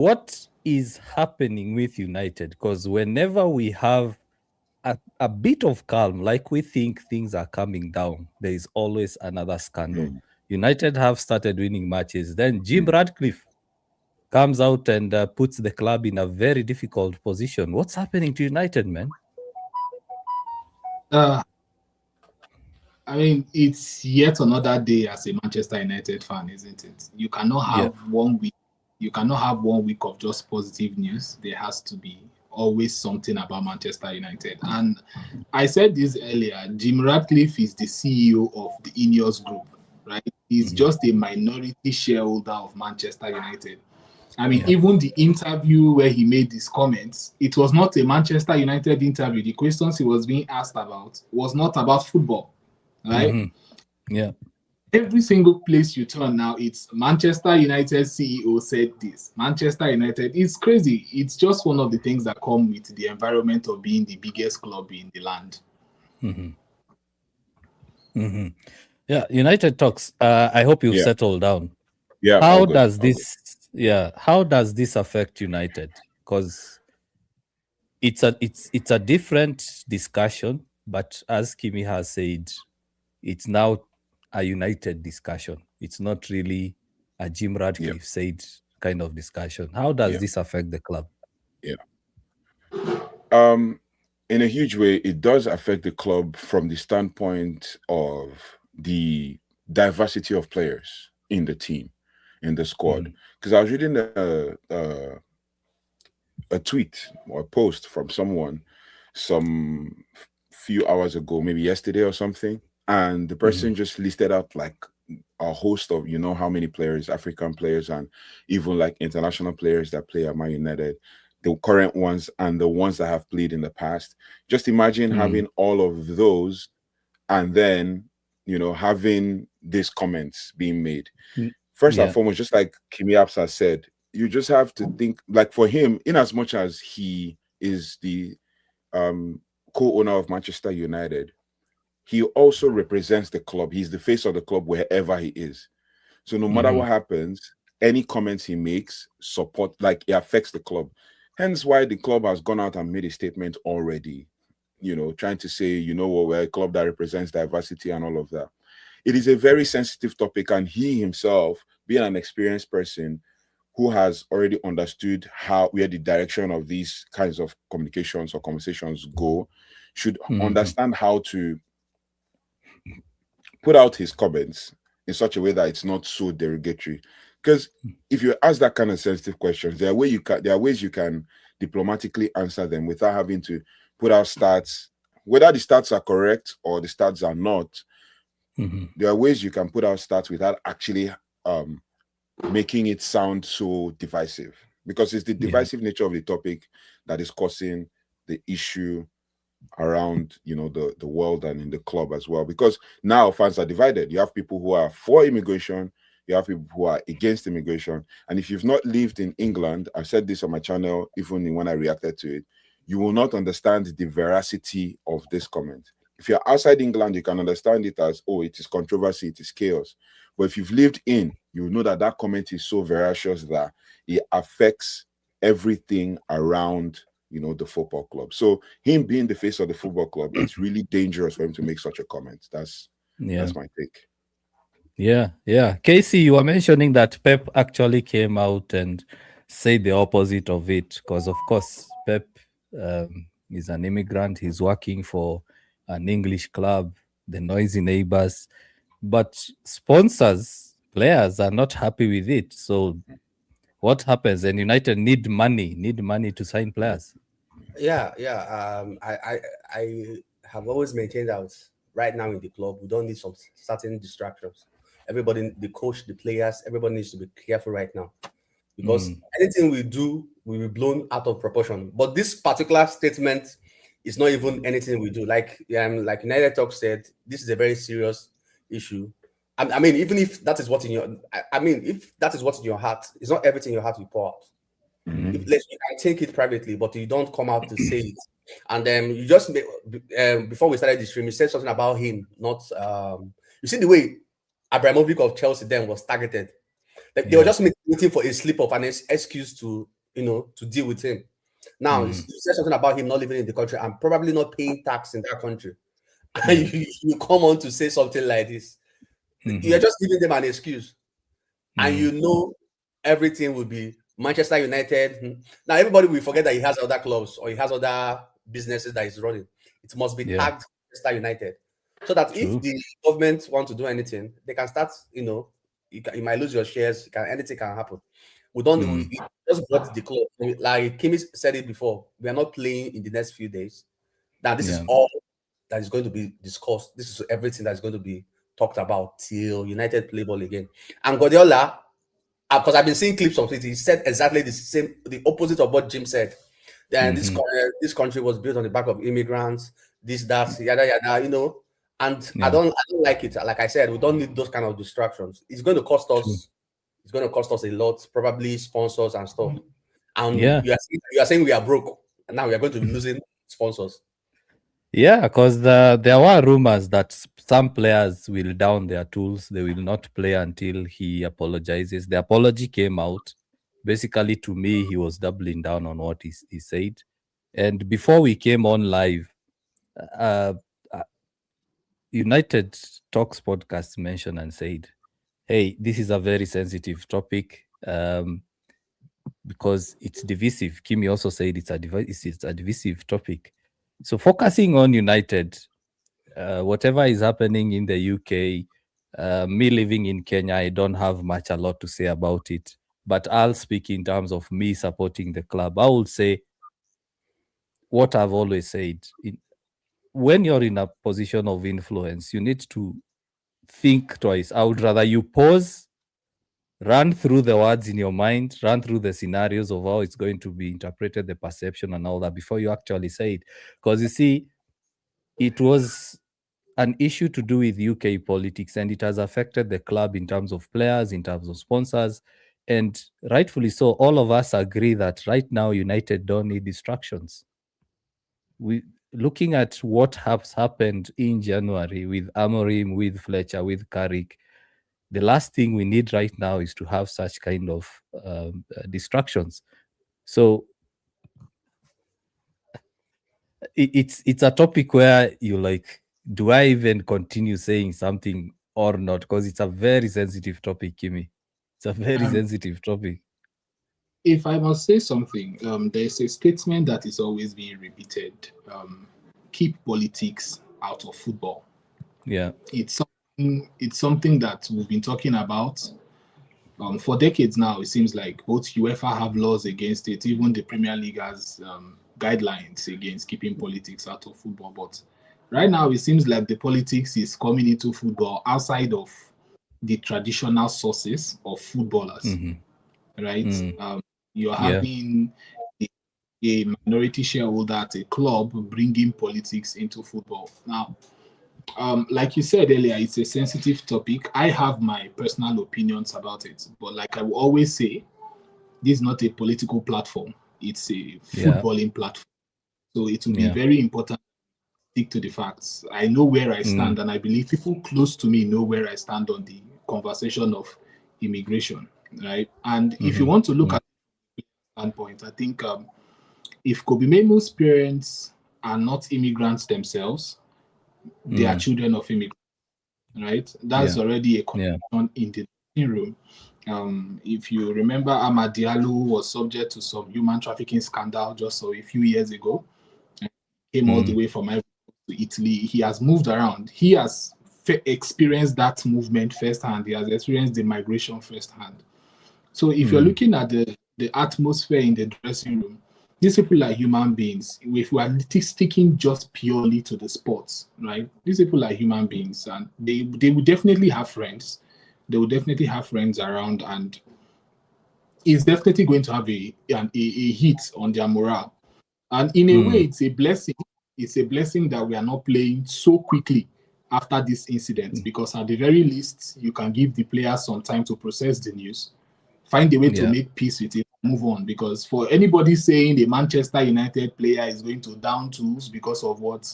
what is happening with United? Because whenever we have a bit of calm, like we think things are coming down, there is always another scandal. United have started winning matches. Then Jim Ratcliffe comes out and puts the club in a very difficult position. What's happening to United, man? I mean, it's yet another day as a Manchester United fan, isn't it? You cannot have 1 week. You cannot have 1 week of just positive news. There has to be always something about Manchester United. And I said this earlier. Jim Ratcliffe is the CEO of the Ineos Group, right? He's just a minority shareholder of Manchester United. I mean, even the interview where he made these comments, it was not a Manchester United interview. The questions he was being asked about was not about football, right? Yeah. Every single place you turn now, it's Manchester United CEO said this. Manchester United, it's crazy. It's just one of the things that come with the environment of being the biggest club in the land. Yeah, United talks. I hope you've settled down. Yeah. How does this? Yeah, how does this affect United? Because it's a different discussion, but as Kimi has said, it's now a United discussion. It's not really a Jim Ratcliffe said kind of discussion. How does this affect the club? Yeah. In a huge way, it does affect the club from the standpoint of the diversity of players in the team, in the squad. Because I was reading a tweet or a post from someone some few hours ago, maybe yesterday or something, and the person just listed out like a host of, you know, how many players, African players, and even like international players that play at Man United, the current ones and the ones that have played in the past. Just imagine having all of those and then, you know, having these comments being made. First and foremost, just like Kimi Apsa said, you just have to think, like for him, in as much as he is the co-owner of Manchester United, he also represents the club. He's the face of the club wherever he is. So no matter what happens, any comments he makes support, like it affects the club. Hence why the club has gone out and made a statement already, you know, trying to say, you know what, we're a club that represents diversity and all of that. It is a very sensitive topic, and he himself, being an experienced person who has already understood where the direction of these kinds of communications or conversations go, should understand how to put out his comments in such a way that it's not so derogatory. Because if you ask that kind of sensitive questions, there are ways you can diplomatically answer them without having to put out stats, whether the stats are correct or the stats are not. There are ways you can put out stats without actually making it sound so divisive, because it's the divisive nature of the topic that is causing the issue around, you know, the world and in the club as well. Because now fans are divided. You have people who are for immigration, you have people who are against immigration. And if you've not lived in England, I've said this on my channel, even when I reacted to it, you will not understand the veracity of this comment. If you're outside England, you can understand it as, oh, it is controversy, it is chaos. But if you've lived in, you will know that that comment is so veracious that it affects everything around, you know, the football club. So him being the face of the football club, it's really dangerous for him to make such a comment. That's my take. Yeah. Casey, you were mentioning that Pep actually came out and said the opposite of it, because of course Pep is an immigrant. He's working for an English club, the noisy neighbors, but sponsors, players are not happy with it. So what happens? And United need money to sign players. I have always maintained that right now in the club, we don't need some certain distractions. Everybody, the coach, the players, everybody needs to be careful right now, because anything we do will be blown out of proportion. But this particular statement is not even anything we do. Like United Talk said, this is a very serious issue. I mean, even if that is what's in your, if that is what's in your heart, it's not everything in your heart you pour out. If you can take it privately, but you don't come out to say it. And then you just before we started the stream, you said something about him. Not you see the way Abramovich of Chelsea then was targeted. Like they were just waiting for a slip of an excuse to, to deal with him. Now, you said something about him not living in the country and probably not paying tax in that country. And you come on to say something like this. You're just giving them an excuse. And everything will be Manchester United. Now, everybody will forget that he has other clubs or he has other businesses that he's running. It must be tagged Manchester United. So that if the government want to do anything, they can start, you might lose your shares, anything can happen. We just bought the club. Like Kimi said it before, we are not playing in the next few days. Now, this is all that is going to be discussed. This is everything that's going to be talked about till United play ball again. And Guardiola, because I've been seeing clips of it, he said exactly the opposite of what Jim said. Then this country was built on the back of immigrants, this, that, yada yada, and I don't like it. Like I said, we don't need those kind of distractions. It's going to cost us. It's going to cost us a lot, probably sponsors and stuff. And you are saying we are broke, and now we are going to be losing sponsors. Yeah, because there were rumors that some players will down their tools. They will not play until he apologizes. The apology came out. Basically, to me, he was doubling down on what he said. And before we came on live, United Talks podcast mentioned and said, hey, this is a very sensitive topic because it's divisive. Kimi also said it's a divisive topic. So focusing on United, whatever is happening in the UK, me living in Kenya, I don't have a lot to say about it. But I'll speak in terms of me supporting the club. I will say what I've always said. When you're in a position of influence, you need to think twice. I would rather you pause, run through the words in your mind, run through the scenarios of how it's going to be interpreted, the perception and all that before you actually say it. Because you see, it was an issue to do with UK politics and it has affected the club in terms of players, in terms of sponsors. And rightfully so, all of us agree that right now United don't need distractions. Looking at what has happened in January with Amorim, with Fletcher, with Carrick, the last thing we need right now is to have such kind of distractions. So it's a topic where you like, do I even continue saying something or not? Because it's a very sensitive topic, Kimi. It's a very sensitive topic. If I must say something, there's a statement that is always being repeated. Keep politics out of football. Yeah. It's something that we've been talking about for decades now. It seems like both UEFA have laws against it. Even the Premier League has guidelines against keeping politics out of football. But right now, it seems like the politics is coming into football outside of the traditional sources of footballers, right? You're having a minority shareholder at a club bringing politics into football. Now, like you said earlier, it's a sensitive topic. I have my personal opinions about it, but like I will always say, this is not a political platform. It's a footballing platform. So it will be very important to stick to the facts. I know where I stand, and I believe people close to me know where I stand on the conversation of immigration, right? And if you want to look at the standpoint, I think if Kobe Memo's parents are not immigrants themselves, they are children of immigrants, right? That's already a conversation in the room. If you remember, Amad Diallo was subject to some human trafficking scandal just a few years ago. Came all the way from Ivory Coast to Italy. He has moved around. He has experienced that movement firsthand. He has experienced the migration firsthand. So if you're looking at the atmosphere in the dressing room, these people are human beings. If we are sticking just purely to the sports, right? These people are human beings, and they will definitely have friends. They will definitely have friends around, and it's definitely going to have a hit on their morale. And in a way, it's a blessing. It's a blessing that we are not playing so quickly after this incident, because at the very least, you can give the players some time to process the news, find a way to make peace with it, move on. Because for anybody saying the Manchester United player is going to down tools because of what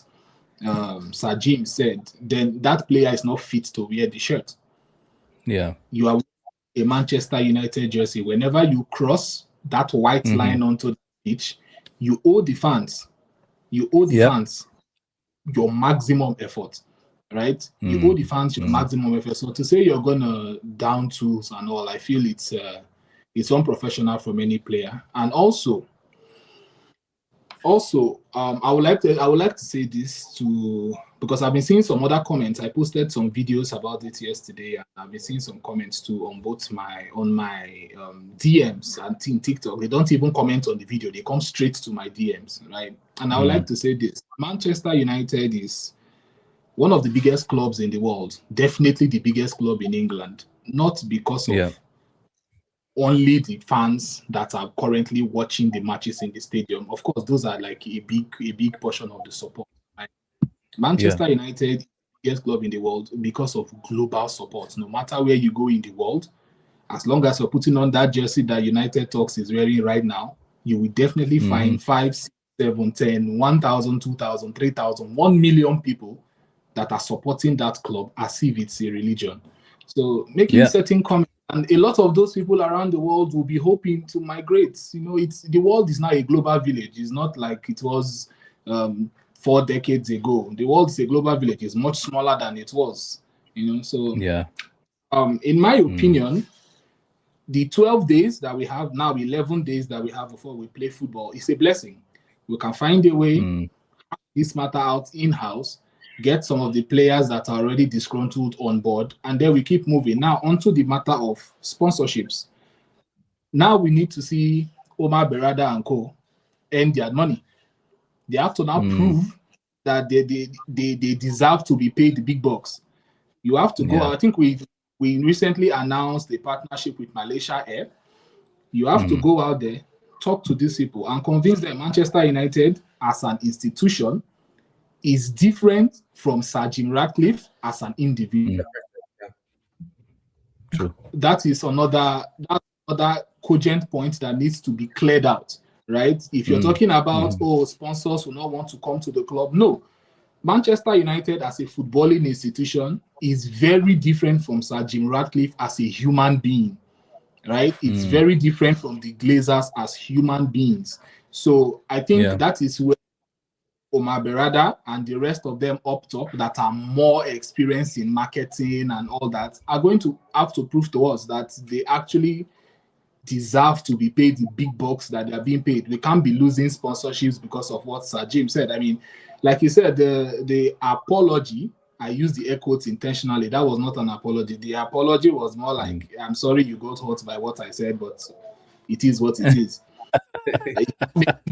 Sir Jim said, then that player is not fit to wear the shirt. Yeah. You are a Manchester United jersey, whenever you cross that white line onto the pitch, you owe the fans. You owe the fans your maximum effort, right? You owe the fans your maximum effort. So to say you're gonna down tools and all, I feel it's unprofessional from any player. And also, I would like to say this because I've been seeing some other comments. I posted some videos about it yesterday, and I've been seeing some comments too on my DMs and TikTok. They don't even comment on the video; they come straight to my DMs, right? And I would like to say this: Manchester United is one of the biggest clubs in the world, definitely the biggest club in England, not because of only the fans that are currently watching the matches in the stadium. Of course, those are like a big portion of the support. Right? Manchester United is the biggest club in the world because of global support. No matter where you go in the world, as long as you're putting on that jersey that United Talks is wearing right now, you will definitely find 5, 6, 7, 10, 1,000, 2,000, 3,000, 1 million people that are supporting that club as if it's a religion. So making certain comments, and a lot of those people around the world will be hoping to migrate. You know, the world is now a global village. It's not like it was 4 decades ago. The world is a global village. It's much smaller than it was. You know, so in my opinion, the 12 days that we have now, 11 days that we have before we play football, is a blessing. We can find a way, this matter out in-house, get some of the players that are already disgruntled on board, and then we keep moving. Now, onto the matter of sponsorships. Now we need to see Omar Berrada and co. earn their money. They have to now prove that they deserve to be paid the big bucks. You have to go. I think we recently announced a partnership with Malaysia Air. You have to go out there, talk to these people, and convince them Manchester United as an institution is different from Sir Jim Ratcliffe as an individual. True. That is another cogent point that needs to be cleared out, right? If you're talking about, sponsors will not want to come to the club, no. Manchester United as a footballing institution is very different from Sir Jim Ratcliffe as a human being, right? It's very different from the Glazers as human beings. So I think that is where Omar Berrada and the rest of them up top that are more experienced in marketing and all that are going to have to prove to us that they actually deserve to be paid the big bucks that they are being paid. We can't be losing sponsorships because of what Sir Jim said. I mean, like you said, the apology, I used the air quotes intentionally. That was not an apology. The apology was more like, I'm sorry you got hurt by what I said, but it is what it is.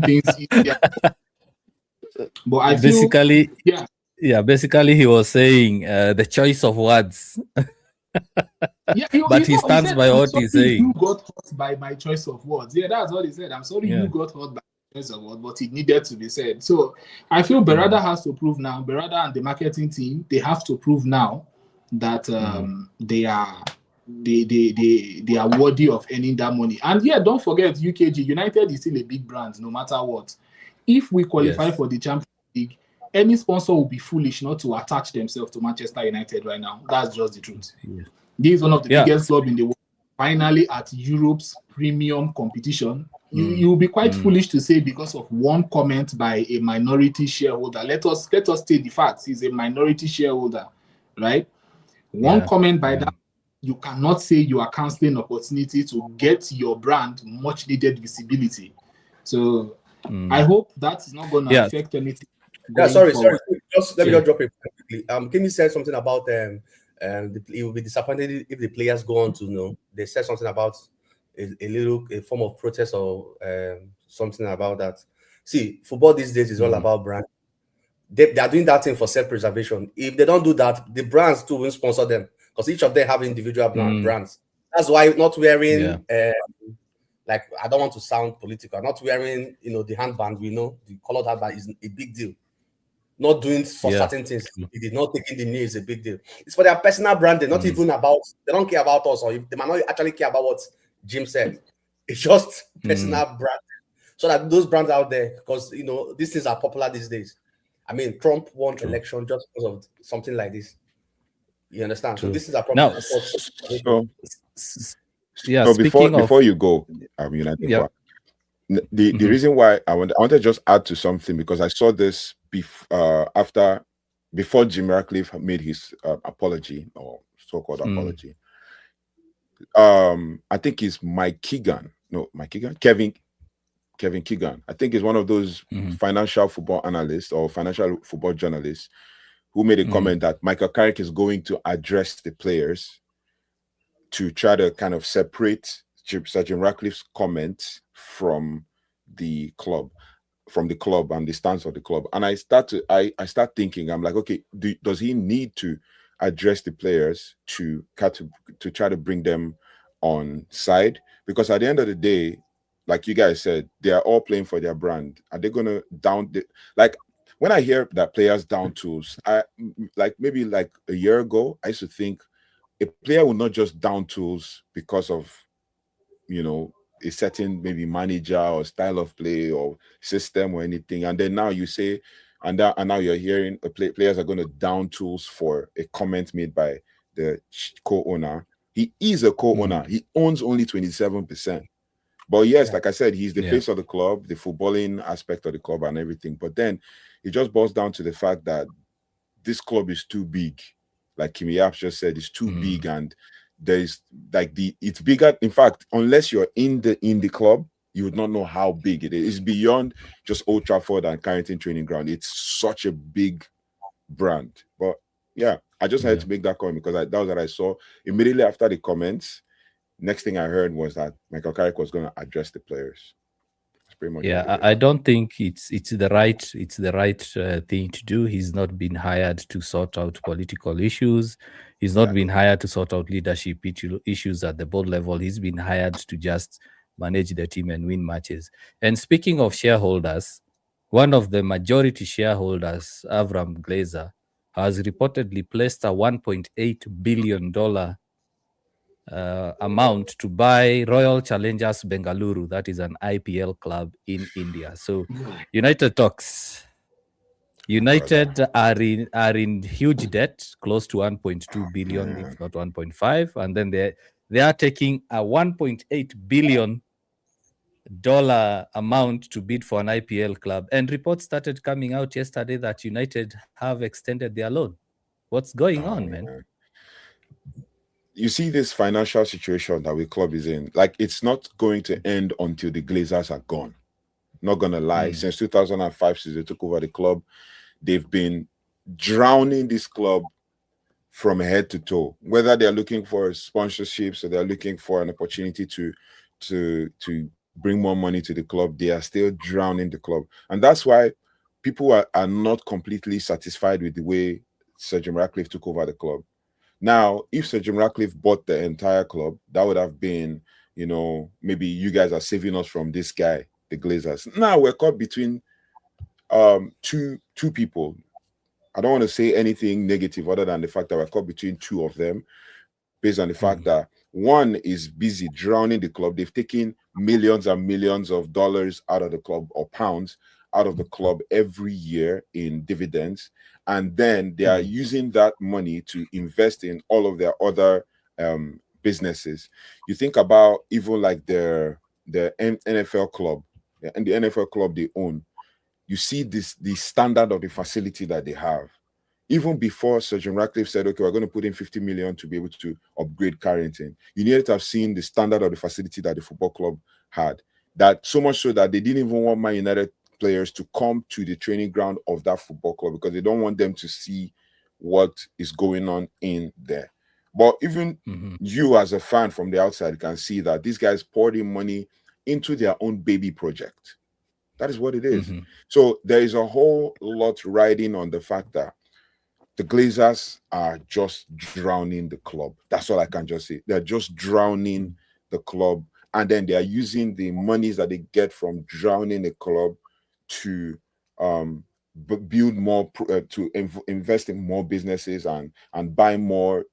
Things easier. But I basically, feel, basically he was saying the choice of words. But he stands by what he's saying. You got hurt by my choice of words. Yeah, that's what he said. I'm sorry you got hurt by my choice of words, but it needed to be said. So I feel Berrada has to prove now. Berrada and the marketing team, they have to prove now that they are worthy of earning that money. And don't forget, UKG United is still a big brand, no matter what. If we qualify for the Champions League, any sponsor will be foolish not to attach themselves to Manchester United right now. That's just the truth. This is one of the biggest clubs in the world. Finally, at Europe's premium competition, you'll be quite foolish to say because of one comment by a minority shareholder. Let us state the facts. He's a minority shareholder, right? One comment by that, you cannot say you are cancelling opportunity to get your brand much needed visibility. So I hope that is not going to affect anything. Sorry. Just let me just drop it quickly. Can you say something about it will be disappointed if the players go on to they said something about a form of protest or something about that. See, football these days is all about brand. They are doing that thing for self-preservation. If they don't do that, the brands too will sponsor them because each of them have individual brands. That's why not wearing like, I don't want to sound political. Not wearing, the handband, the colored handband is a big deal. Not doing for certain things. It is not taking the knee is a big deal. It's for their personal brand. They're not even about, they don't care about us, or if they might not actually care about what Jim said. It's just personal brand. So that those brands out there, because, these things are popular these days. I mean, Trump won election just because of something like this. You understand? So this is a problem. Yeah, So speaking of before you go, United yeah. fan, the reason why I wanted to just add to something, because I saw this before Jim Ratcliffe made his apology, or so-called apology. I think it's Mike Keegan. No, Mike Keegan? Kevin Keegan. I think is one of those financial football analysts or financial football journalists who made a comment that Michael Carrick is going to address the players to try to kind of separate Sir Jim Ratcliffe's comments from the club and the stance of the club. And I start thinking, I'm like, okay, does he need to address the players to try to bring them on side? Because at the end of the day, like you guys said, they are all playing for their brand. Are they gonna like when I hear that players down tools, maybe like a year ago, I used to think a player will not just down tools because of a certain maybe manager or style of play or system or anything, and then now you say, and now you're hearing players are going to down tools for a comment made by the co-owner. He is a co-owner. He owns only 27%. But yes, like I said, he's the face of the club, the footballing aspect of the club and everything. But then it just boils down to the fact that this club is too big. Like Kimi Apps just said, it's too big, and there's it's bigger. In fact, unless you're in the club, you would not know how big it is. It's beyond just Old Trafford and Carrington Training Ground. It's such a big brand. But yeah, I just had to make that comment because that was what I saw immediately after the comments. Next thing I heard was that Michael Carrick was going to address the players. That's pretty much. Yeah, I don't think it's the right thing to do. He's not been hired to sort out political issues. He's not been hired to sort out leadership issues at the board level. He's been hired to just manage the team and win matches. And speaking of shareholders, one of the majority shareholders, Avram Glazer, has reportedly placed a $1.8 billion amount to buy Royal Challengers Bengaluru. That is an IPL club in India. So United talks. United are in huge debt, close to 1.2 billion, if not 1.5, and then they are taking a $1.8 billion amount to bid for an IPL club. And reports started coming out yesterday that United have extended their loan. What's going on, man? You see this financial situation that the club is in, like it's not going to end until the Glazers are gone. Not gonna lie. Since 2005, since they took over the club, they've been drowning this club from head to toe. Whether they're looking for sponsorships or they're looking for an opportunity to bring more money to the club, they are still drowning the club. And that's why people are not completely satisfied with the way Sir Jim Ratcliffe took over the club. Now, if Sir Jim Ratcliffe bought the entire club, that would have been, maybe you guys are saving us from this guy, the Glazers. Now we're caught between two people. I don't want to say anything negative other than the fact that we're caught between two of them, based on the fact that one is busy drowning the club. They've taken millions and millions of dollars out of the club, or pounds out of the club every year in dividends, and then they are using that money to invest in all of their other businesses. You think about even like their NFL club, and the NFL club they own. You see the standard of the facility that they have. Even before Sir Jim Ratcliffe said, okay, we're going to put in 50 million to be able to upgrade Carrington, you needed to have seen the standard of the facility that the football club had. That so much so that they didn't even want Man United players to come to the training ground of that football club because they don't want them to see what is going on in there. But even you as a fan from the outside can see that these guys poured in money into their own baby project. That is what it is. So there is a whole lot riding on the fact that the Glazers are just drowning the club. That's all I can just say. They're just drowning the club, and then they are using the monies that they get from drowning the club to build more, invest in more businesses and buy more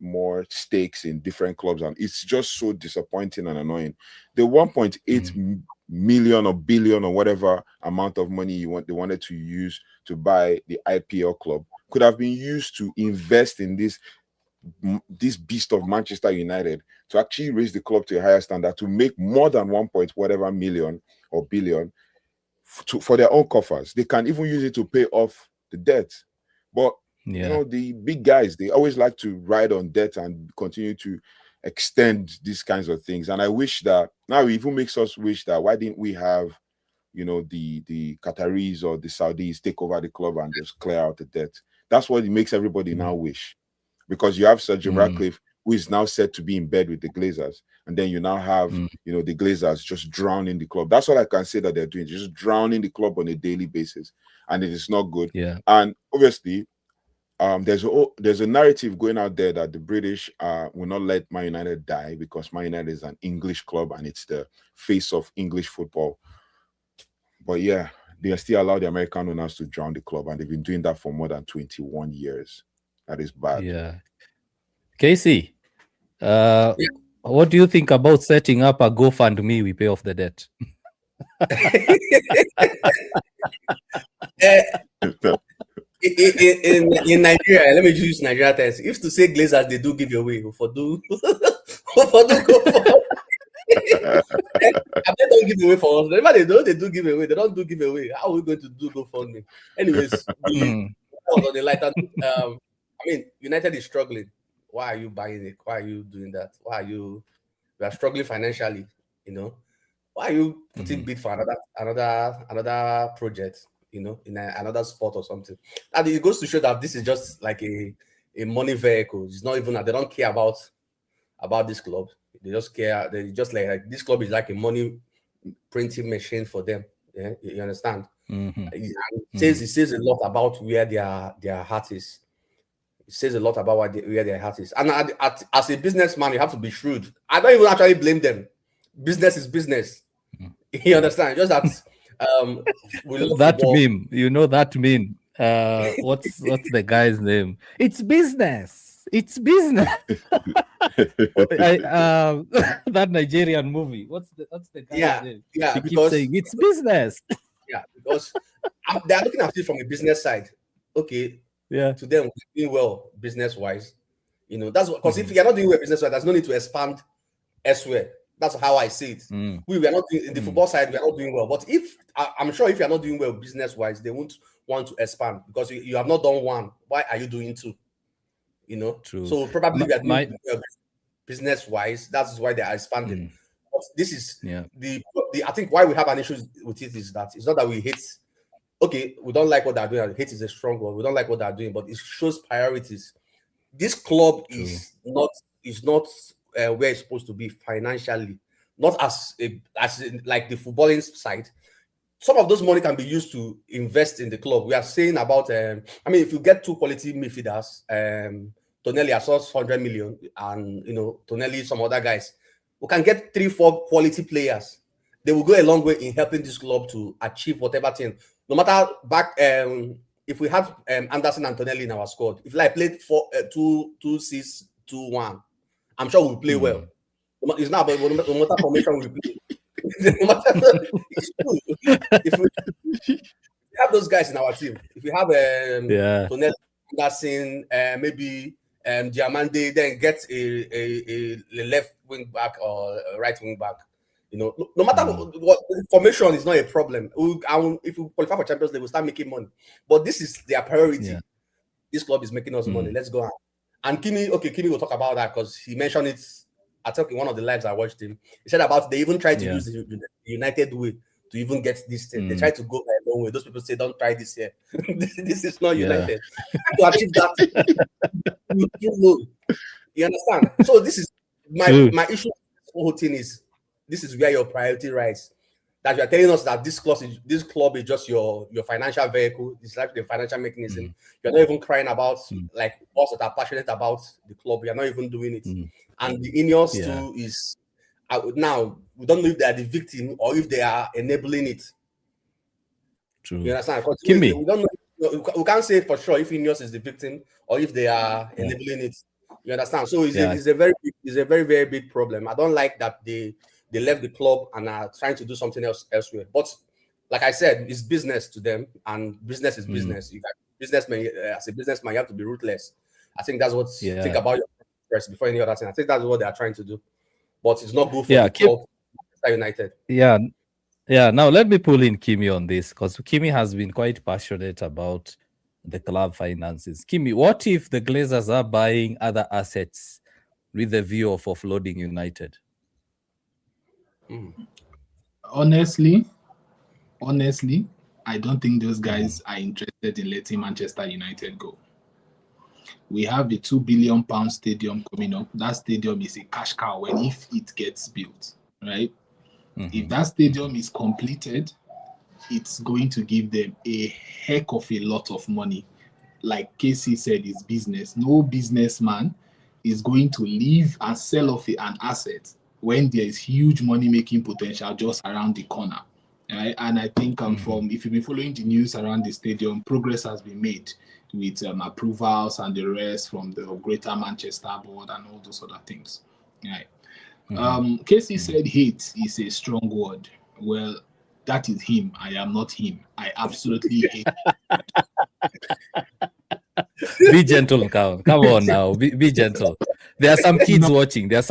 stakes in different clubs, and it's just so disappointing and annoying. The 1.8 million or billion or whatever amount of money they wanted to use to buy the IPL club could have been used to invest in this. this beast of Manchester United to actually raise the club to a higher standard, to make more than 1 point whatever million or billion for their own coffers. They can even use it to pay off the debt. But you know, the big guys, they always like to ride on debt and continue to extend these kinds of things. And I wish that now it even makes us wish that why didn't we have, you know, the Qataris or the Saudis take over the club and just clear out the debt. That's what it makes everybody now wish. Because you have Sir Jim Ratcliffe, who is now said to be in bed with the Glazers. And then you now have, you know, the Glazers just drowning the club. That's all I can say that they're doing, just drowning the club on a daily basis. And it is not good. Yeah. And obviously, there's a narrative going out there that the British will not let Man United die because Man United is an English club and it's the face of English football. But yeah, they still allow the American owners to drown the club, and they've been doing that for more than 21 years. That is bad. Yeah. Casey, what do you think about setting up a GoFundMe? We pay off the debt. In Nigeria, let me use Nigeria terms. If to say Glazers, they do give away for do they don't give away for us. Whenever they do give away. They don't do give away. How are we going to do GoFundMe? Anyways, on the lighter, I mean, United is struggling. Why are you buying it? Why are you doing that? Why are you are struggling financially? You know, why are you putting bid for another project? You know, in another sport or something. And it goes to show that this is just like a money vehicle. It's not even that they don't care about this club. They just care. They just like this club is like a money printing machine for them. Yeah, you understand? It says a lot about where their heart is. It says a lot about where their heart is. And as a businessman, you have to be shrewd. I don't even actually blame them. Business is business. You understand? Just that that meme, you know that meme. What's the guy's name? It's business. It's business. That Nigerian movie. What's the guy's name? Yeah, he keeps saying it's business. Yeah, because they're looking at it from a business side. Okay. Yeah. To them, we're doing well business wise. You know, that's what, because if you're not doing well business wise, there's no need to expand elsewhere. That's how I see it. We are not doing, in the football side, we are not doing well. But if I'm sure if you're not doing well business wise, they won't want to expand because you have not done one. Why are you doing two? You know, true. So probably we are doing well business wise. That's why they are expanding. But this is the I think why we have an issue with it is that it's not that we hate. Okay, we don't like what they're doing. Hate is a strong word. We don't like what they're doing, but it shows priorities. This club is not where it's supposed to be financially, not as like the footballing side. Some of those money can be used to invest in the club. We are saying about I mean, if you get two quality midfielders, Tonelli, I saw 100 million, and you know, Tonelli, some other guys, we can get 3-4 quality players. They will go a long way in helping this club to achieve whatever thing. No matter back, if we had Anderson and Tonelli in our squad, if like played 2-6-2-1, I'm sure we'll play well. It's not about no matter formation we play. It's true. If we have those guys in our team, if we have Tonelli, Anderson, maybe Diamande, then get a left wing back or a right wing back. You know, no matter what formation is not a problem. If we qualify for Champions League, we'll start making money. But this is their priority. Yeah. This club is making us money. Let's go on. And Kimi will talk about that because he mentioned it. I think in one of the lives I watched him. He said about they even tried to use the United way to even get this thing. They tried to go by their own way. Those people say, "Don't try this here. this is not United." To achieve that, you understand? So this is my issue. The whole thing is. This is where your priority lies. That you are telling us that this club is just your financial vehicle. It's like the financial mechanism. You're not even crying about like us that are passionate about the club. You're not even doing it. And the Ineos too is now we don't know if they are the victim or if they are enabling it. True. You understand? We don't know. We can't say for sure if Ineos is the victim or if they are enabling it. You understand? So it's a very very big problem. I don't like that they left the club and are trying to do something else elsewhere. But like I said, it's business to them, and business is business. You got businessman as a businessman, you have to be ruthless. I think that's what think about your first before any other thing. I think that's what they are trying to do, but it's not good for Yeah, the club, Manchester United. Yeah. Now let me pull in Kimi on this, because Kimi has been quite passionate about the club finances. Kimi, what if the Glazers are buying other assets with the view of offloading United? Honestly, I don't think those guys are interested in letting Manchester United go. We have a £2 billion stadium coming up. That stadium is a cash cow if it gets built, right? If that stadium is completed, it's going to give them a heck of a lot of money. Like Casey said, it's business. No businessman is going to leave and sell off an asset when there is huge money-making potential just around the corner. Right? And I think if you've been following the news around the stadium, progress has been made with approvals and the rest from the Greater Manchester Board and all those other things. Right? Casey said hate is a strong word. Well, that is him. I am not him. I absolutely hate. Be gentle, come on now. Be gentle. There are some kids watching. And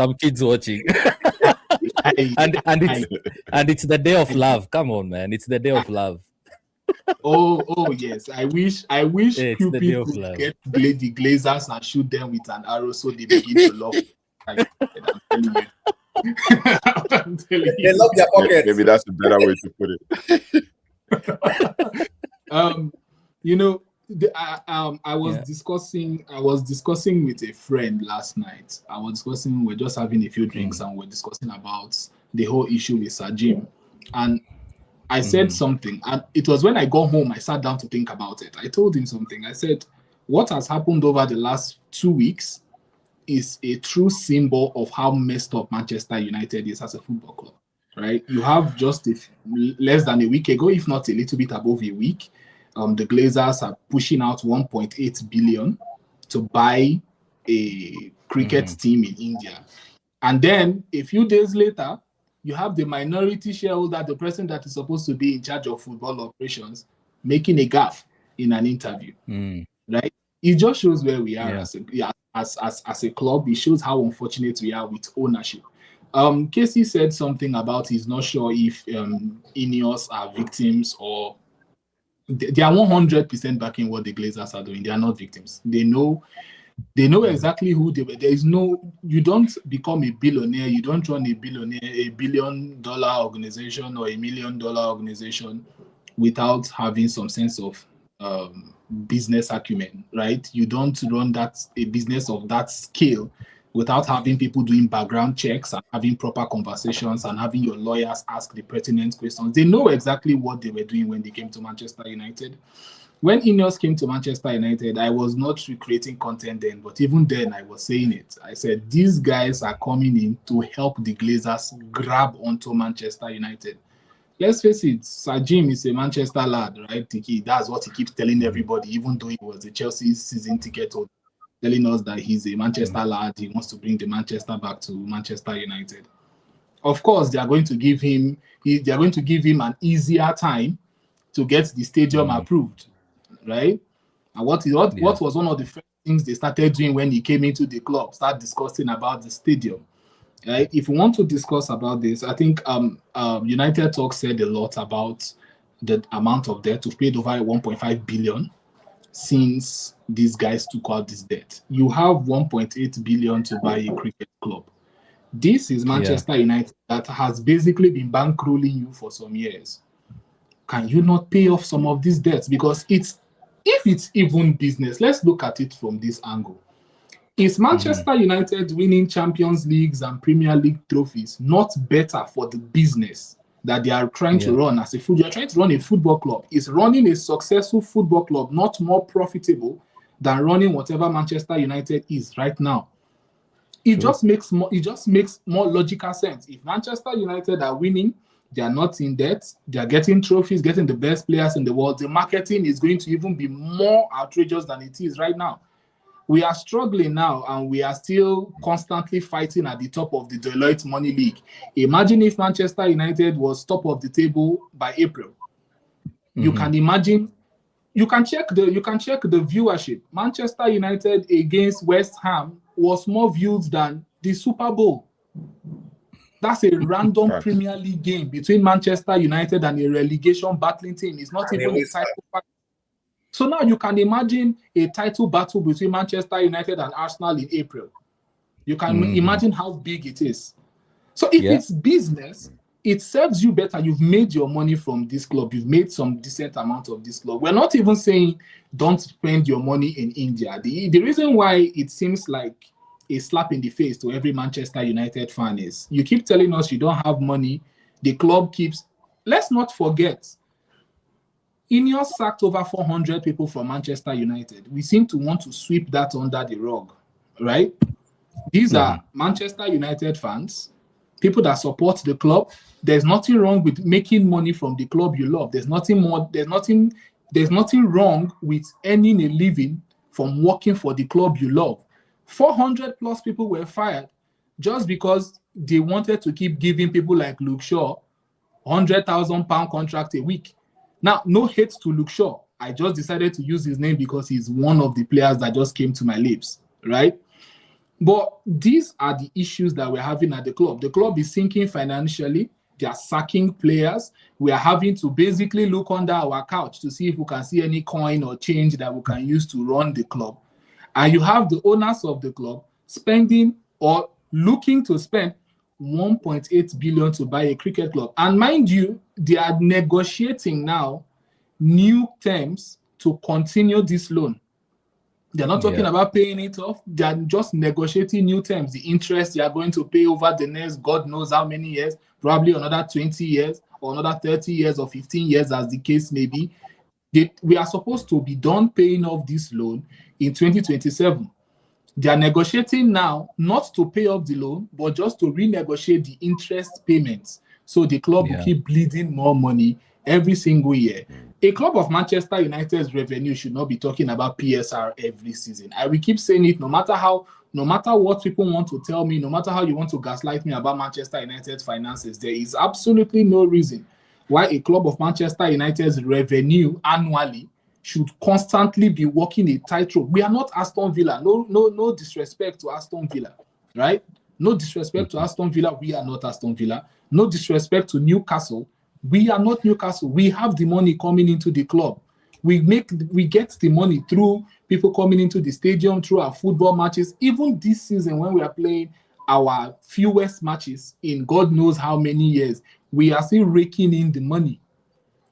it's the day of love. Come on, man. It's the day of love. Oh yes. I wish few people could get the Glazers and shoot them with an arrow so they begin to love. I'm telling you. They love their pockets. Maybe that's a better way to put it. I was discussing with a friend last night. We're just having a few drinks and we're discussing about the whole issue with Sir Jim. And I said something, and it was when I got home, I sat down to think about it. I told him something. I said, what has happened over the last 2 weeks is a true symbol of how messed up Manchester United is as a football club, right? You have just less than a week ago, if not a little bit above a week, the Glazers are pushing out 1.8 billion to buy a cricket team in India. And then a few days later, you have the minority shareholder, the person that is supposed to be in charge of football operations, making a gaffe in an interview, right? It just shows where we are as a club. It shows how unfortunate we are with ownership. Casey said something about he's not sure if Ineos are victims or they are 100% backing what the Glazers are doing. They are not victims. They know exactly who they were. You don't become a billionaire. You don't run a $1 billion organization or $1 million organization without having some sense of business acumen, right? You don't run a business of that scale without having people doing background checks and having proper conversations and having your lawyers ask the pertinent questions. They know exactly what they were doing when they came to Manchester United. When Ineos came to Manchester United, I was not recreating content then, but even then I was saying it. I said, these guys are coming in to help the Glazers grab onto Manchester United. Let's face it, Sir Jim is a Manchester lad, right? That's what he keeps telling everybody, even though he was a Chelsea season ticket holder, telling us that he's a Manchester lad. He wants to bring the Manchester back to Manchester United. Of course, they are going to give him an easier time to get the stadium approved, right? And what was one of the first things they started doing when he came into the club? Start discussing about the stadium. Right? If we want to discuss about this, I think United Talk said a lot about the amount of debt. We've paid over 1.5 billion since these guys took out this debt. You have 1.8 billion to buy a cricket club. This is Manchester United that has basically been bankrolling you for some years. Can you not pay off some of these debts? Because if it's even business, let's look at it from this angle. Is Manchester United winning Champions Leagues and Premier League trophies not better for the business that they are trying to run as a football? You're trying to run a football club. Is running a successful football club not more profitable than running whatever Manchester United is right now? It just makes more logical sense. If Manchester United are winning, they are not in debt, they are getting trophies, getting the best players in the world, the marketing is going to even be more outrageous than it is right now. We are struggling now, and we are still constantly fighting at the top of the Deloitte Money League. Imagine if Manchester United was top of the table by April. You can imagine You can check the viewership. Manchester United against West Ham was more viewed than the Super Bowl. That's a random Premier League game between Manchester United and a relegation battling team. It's not even a title battle. So now you can imagine a title battle between Manchester United and Arsenal in April. You can imagine how big it is. So if it's business, it serves you better. You've made your money from this club. You've made some decent amount of this club. We're not even saying don't spend your money in India. The reason why it seems like a slap in the face to every Manchester United fan is you keep telling us you don't have money. The club keeps... Let's not forget, Ineos sacked over 400 people from Manchester United. We seem to want to sweep that under the rug, right? These are Manchester United fans, people that support the club. There's nothing wrong with making money from the club you love. There's nothing wrong with earning a living from working for the club you love. 400 plus people were fired just because they wanted to keep giving people like Luke Shaw £100,000 contract a week. Now, no hate to Luke Shaw. I just decided to use his name because he's one of the players that just came to my lips, right? But these are the issues that we're having at the club. The club is sinking financially. They are sacking players. We are having to basically look under our couch to see if we can see any coin or change that we can use to run the club. And you have the owners of the club spending or looking to spend 1.8 billion to buy a cricket club. And mind you, they are negotiating now new terms to continue this loan. They're not talking about paying it off. They're just negotiating new terms. The interest they are going to pay over the next God knows how many years, probably another 20 years or another 30 years or 15 years as the case may be. We are supposed to be done paying off this loan in 2027. They are negotiating now not to pay off the loan, but just to renegotiate the interest payments. So the club will keep bleeding more money every single year. A club of Manchester United's revenue should not be talking about PSR every season. I will keep saying it no matter what people want to tell me, no matter how you want to gaslight me about Manchester United's finances, there is absolutely no reason why a club of Manchester United's revenue annually should constantly be walking a tightrope. We are not Aston Villa. No disrespect to Aston Villa, right? No disrespect to Aston Villa. We are not Aston Villa. No disrespect to Newcastle. We are not Newcastle. We have the money coming into the club. We get the money through people coming into the stadium, through our football matches. Even this season, when we are playing our fewest matches in God knows how many years, we are still raking in the money.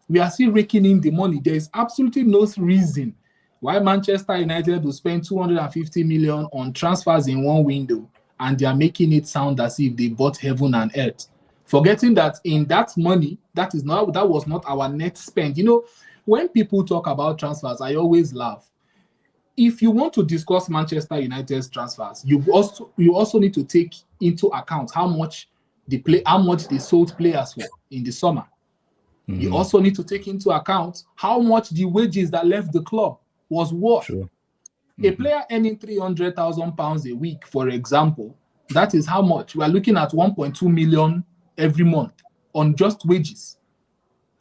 We are still raking in the money. There is absolutely no reason why Manchester United will spend 250 million on transfers in one window, and they are making it sound as if they bought heaven and earth. Forgetting that in that money, that was not our net spend. You know, when people talk about transfers, I always laugh. If you want to discuss Manchester United's transfers, you also need to take into account how much they sold players for in the summer. You also need to take into account how much the wages that left the club was worth. Sure. A player earning £300,000 a week, for example, that is how much? We are looking at 1.2 million every month on just wages.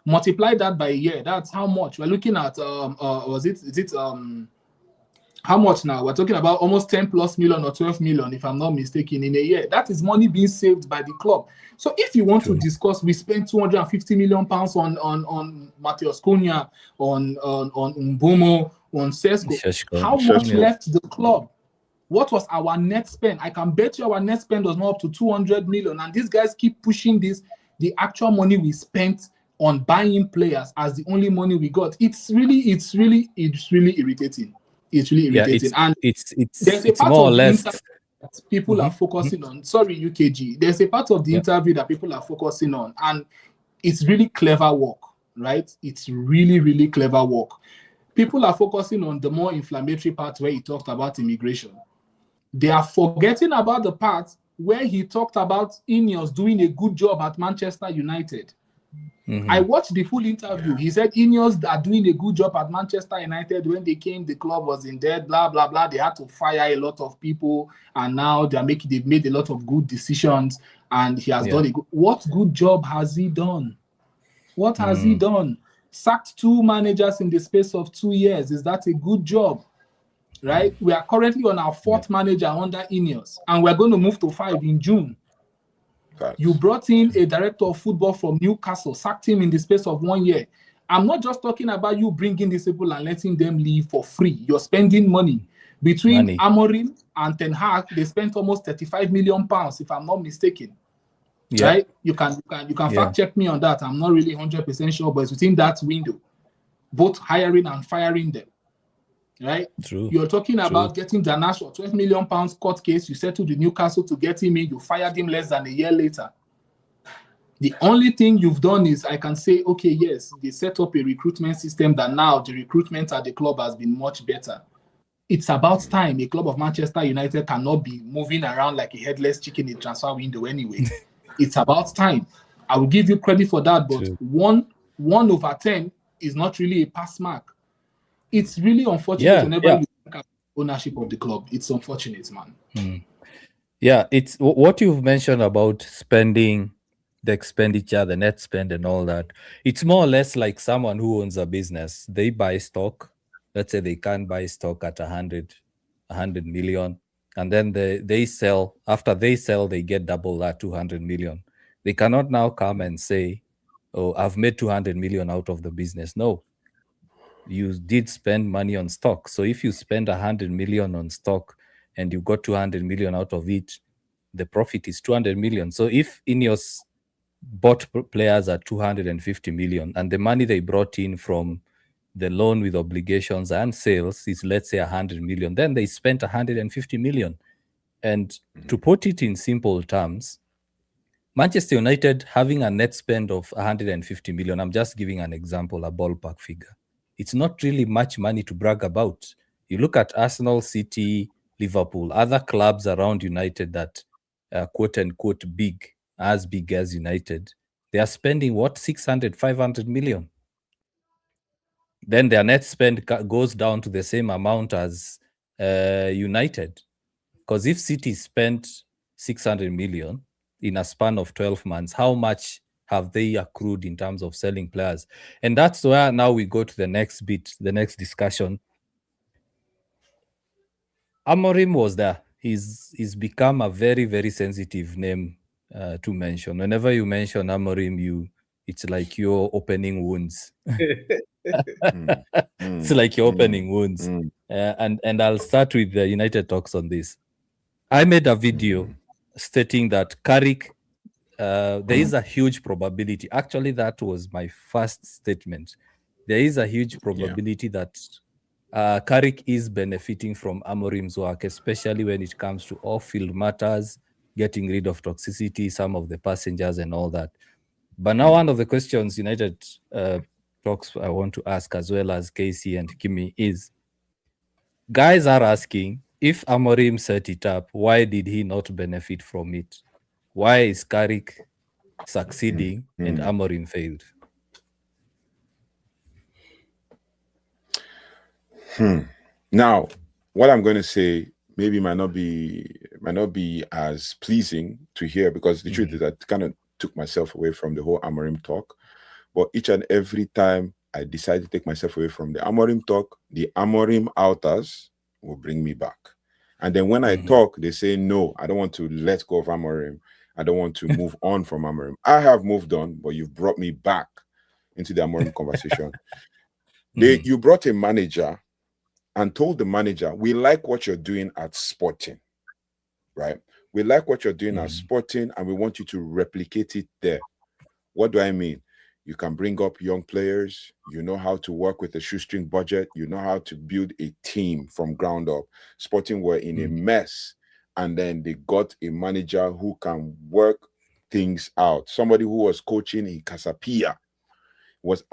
Multiply that by a year. That's how much we're looking at. How much now? We're talking about almost 10 plus million or 12 million, if I'm not mistaken, in a year. That is money being saved by the club. So if you want to discuss, we spent 250 million pounds on Matheus Cunha, on Mbomo, on Sesko. How much left the club? What was our net spend? I can bet you our net spend was not up to 200 million. And these guys keep pushing this, the actual money we spent on buying players as the only money we got. It's really irritating. It's really irritating. It's more or less that people are focusing on. Sorry, UKG. There's a part of the interview that people are focusing on, and it's really clever work, right? It's really, really clever work. People are focusing on the more inflammatory part where he talked about immigration. They are forgetting about the part where he talked about Ineos doing a good job at Manchester United. I watched the full interview. He said Ineos are doing a good job at Manchester United. When they came, the club was in debt, blah, blah, blah. They had to fire a lot of people, and now they've made a lot of good decisions, and he has done a good... What good job has he done? What has he done? sacked 2 managers in the space of 2 years. Is that a good job? Right? We are currently on our 4th manager under Ineos, and we're going to move to 5 in June. Facts. You brought in a director of football from Newcastle, sacked him in the space of 1 year. I'm not just talking about you bringing these people and letting them leave for free. You're spending money. Between Amorim and Ten Hag, they spent almost 35 million pounds, if I'm not mistaken. Yeah. Right? You can fact check me on that. I'm not really 100% sure, but it's within that window, both hiring and firing them. Right? True. You're talking about getting Danash for 12 million pounds court case. You settled the Newcastle to get him in. You fired him less than a year later. The only thing you've done is I can say, okay, yes, they set up a recruitment system that now the recruitment at the club has been much better. It's about time. A club of Manchester United cannot be moving around like a headless chicken in the transfer window anyway. It's about time. I will give you credit for that, but 1/10 is not really a pass mark. It's really unfortunate whenever you look at ownership of the club. It's unfortunate, man. Yeah, it's what you've mentioned about spending, the expenditure, the net spend and all that. It's more or less like someone who owns a business. They buy stock. Let's say they can buy stock at 100 million. And then they sell. After they sell, they get double that, 200 million. They cannot now come and say, oh, I've made 200 million out of the business. No. You did spend money on stock. So if you spend 100 million on stock and you got 200 million out of it, the profit is 200 million. So if Ineos bought players at 250 million and the money they brought in from the loan with obligations and sales is, let's say, 100 million, then they spent 150 million. And to put it in simple terms, Manchester United having a net spend of 150 million, I'm just giving an example, a ballpark figure. It's not really much money to brag about. You look at Arsenal, City, Liverpool, other clubs around United that are quote unquote big as United, they are spending what, 600, 500 million. Then their net spend goes down to the same amount as United. Because if City spent 600 million in a span of 12 months, how much have they accrued in terms of selling players? And that's where now we go to the next bit, the next discussion. Amorim was there. He's become a very, very sensitive name to mention. Whenever you mention Amorim, it's like you're opening wounds. It's like you're opening wounds. And I'll start with the United Talks on this. I made a video stating that Carrick, there is a huge probability. Actually, that was my first statement. There is a huge probability that Carrick is benefiting from Amorim's work, especially when it comes to off-field matters, getting rid of toxicity, some of the passengers and all that. But now one of the questions United Talks I want to ask, as well as Casey and Kimi, is guys are asking, if Amorim set it up, why did he not benefit from it? Why is Carrick succeeding and Amorim failed? Now, what I'm going to say maybe might not be as pleasing to hear, because the truth is I kind of took myself away from the whole Amorim talk. But each and every time I decide to take myself away from the Amorim talk, the Amorim outers will bring me back. And then when I talk, they say, no, I don't want to let go of Amorim. I don't want to move on from Amorim. I have moved on, but you've brought me back into the Amorim conversation. You brought a manager and told the manager, we like what you're doing at Sporting, right? We like what you're doing at Sporting, and we want you to replicate it there. What do I mean? You can bring up young players. You know how to work with a shoestring budget. You know how to build a team from ground up. Sporting were in a mess, and then they got a manager who can work things out. Somebody who was coaching in Casapia, was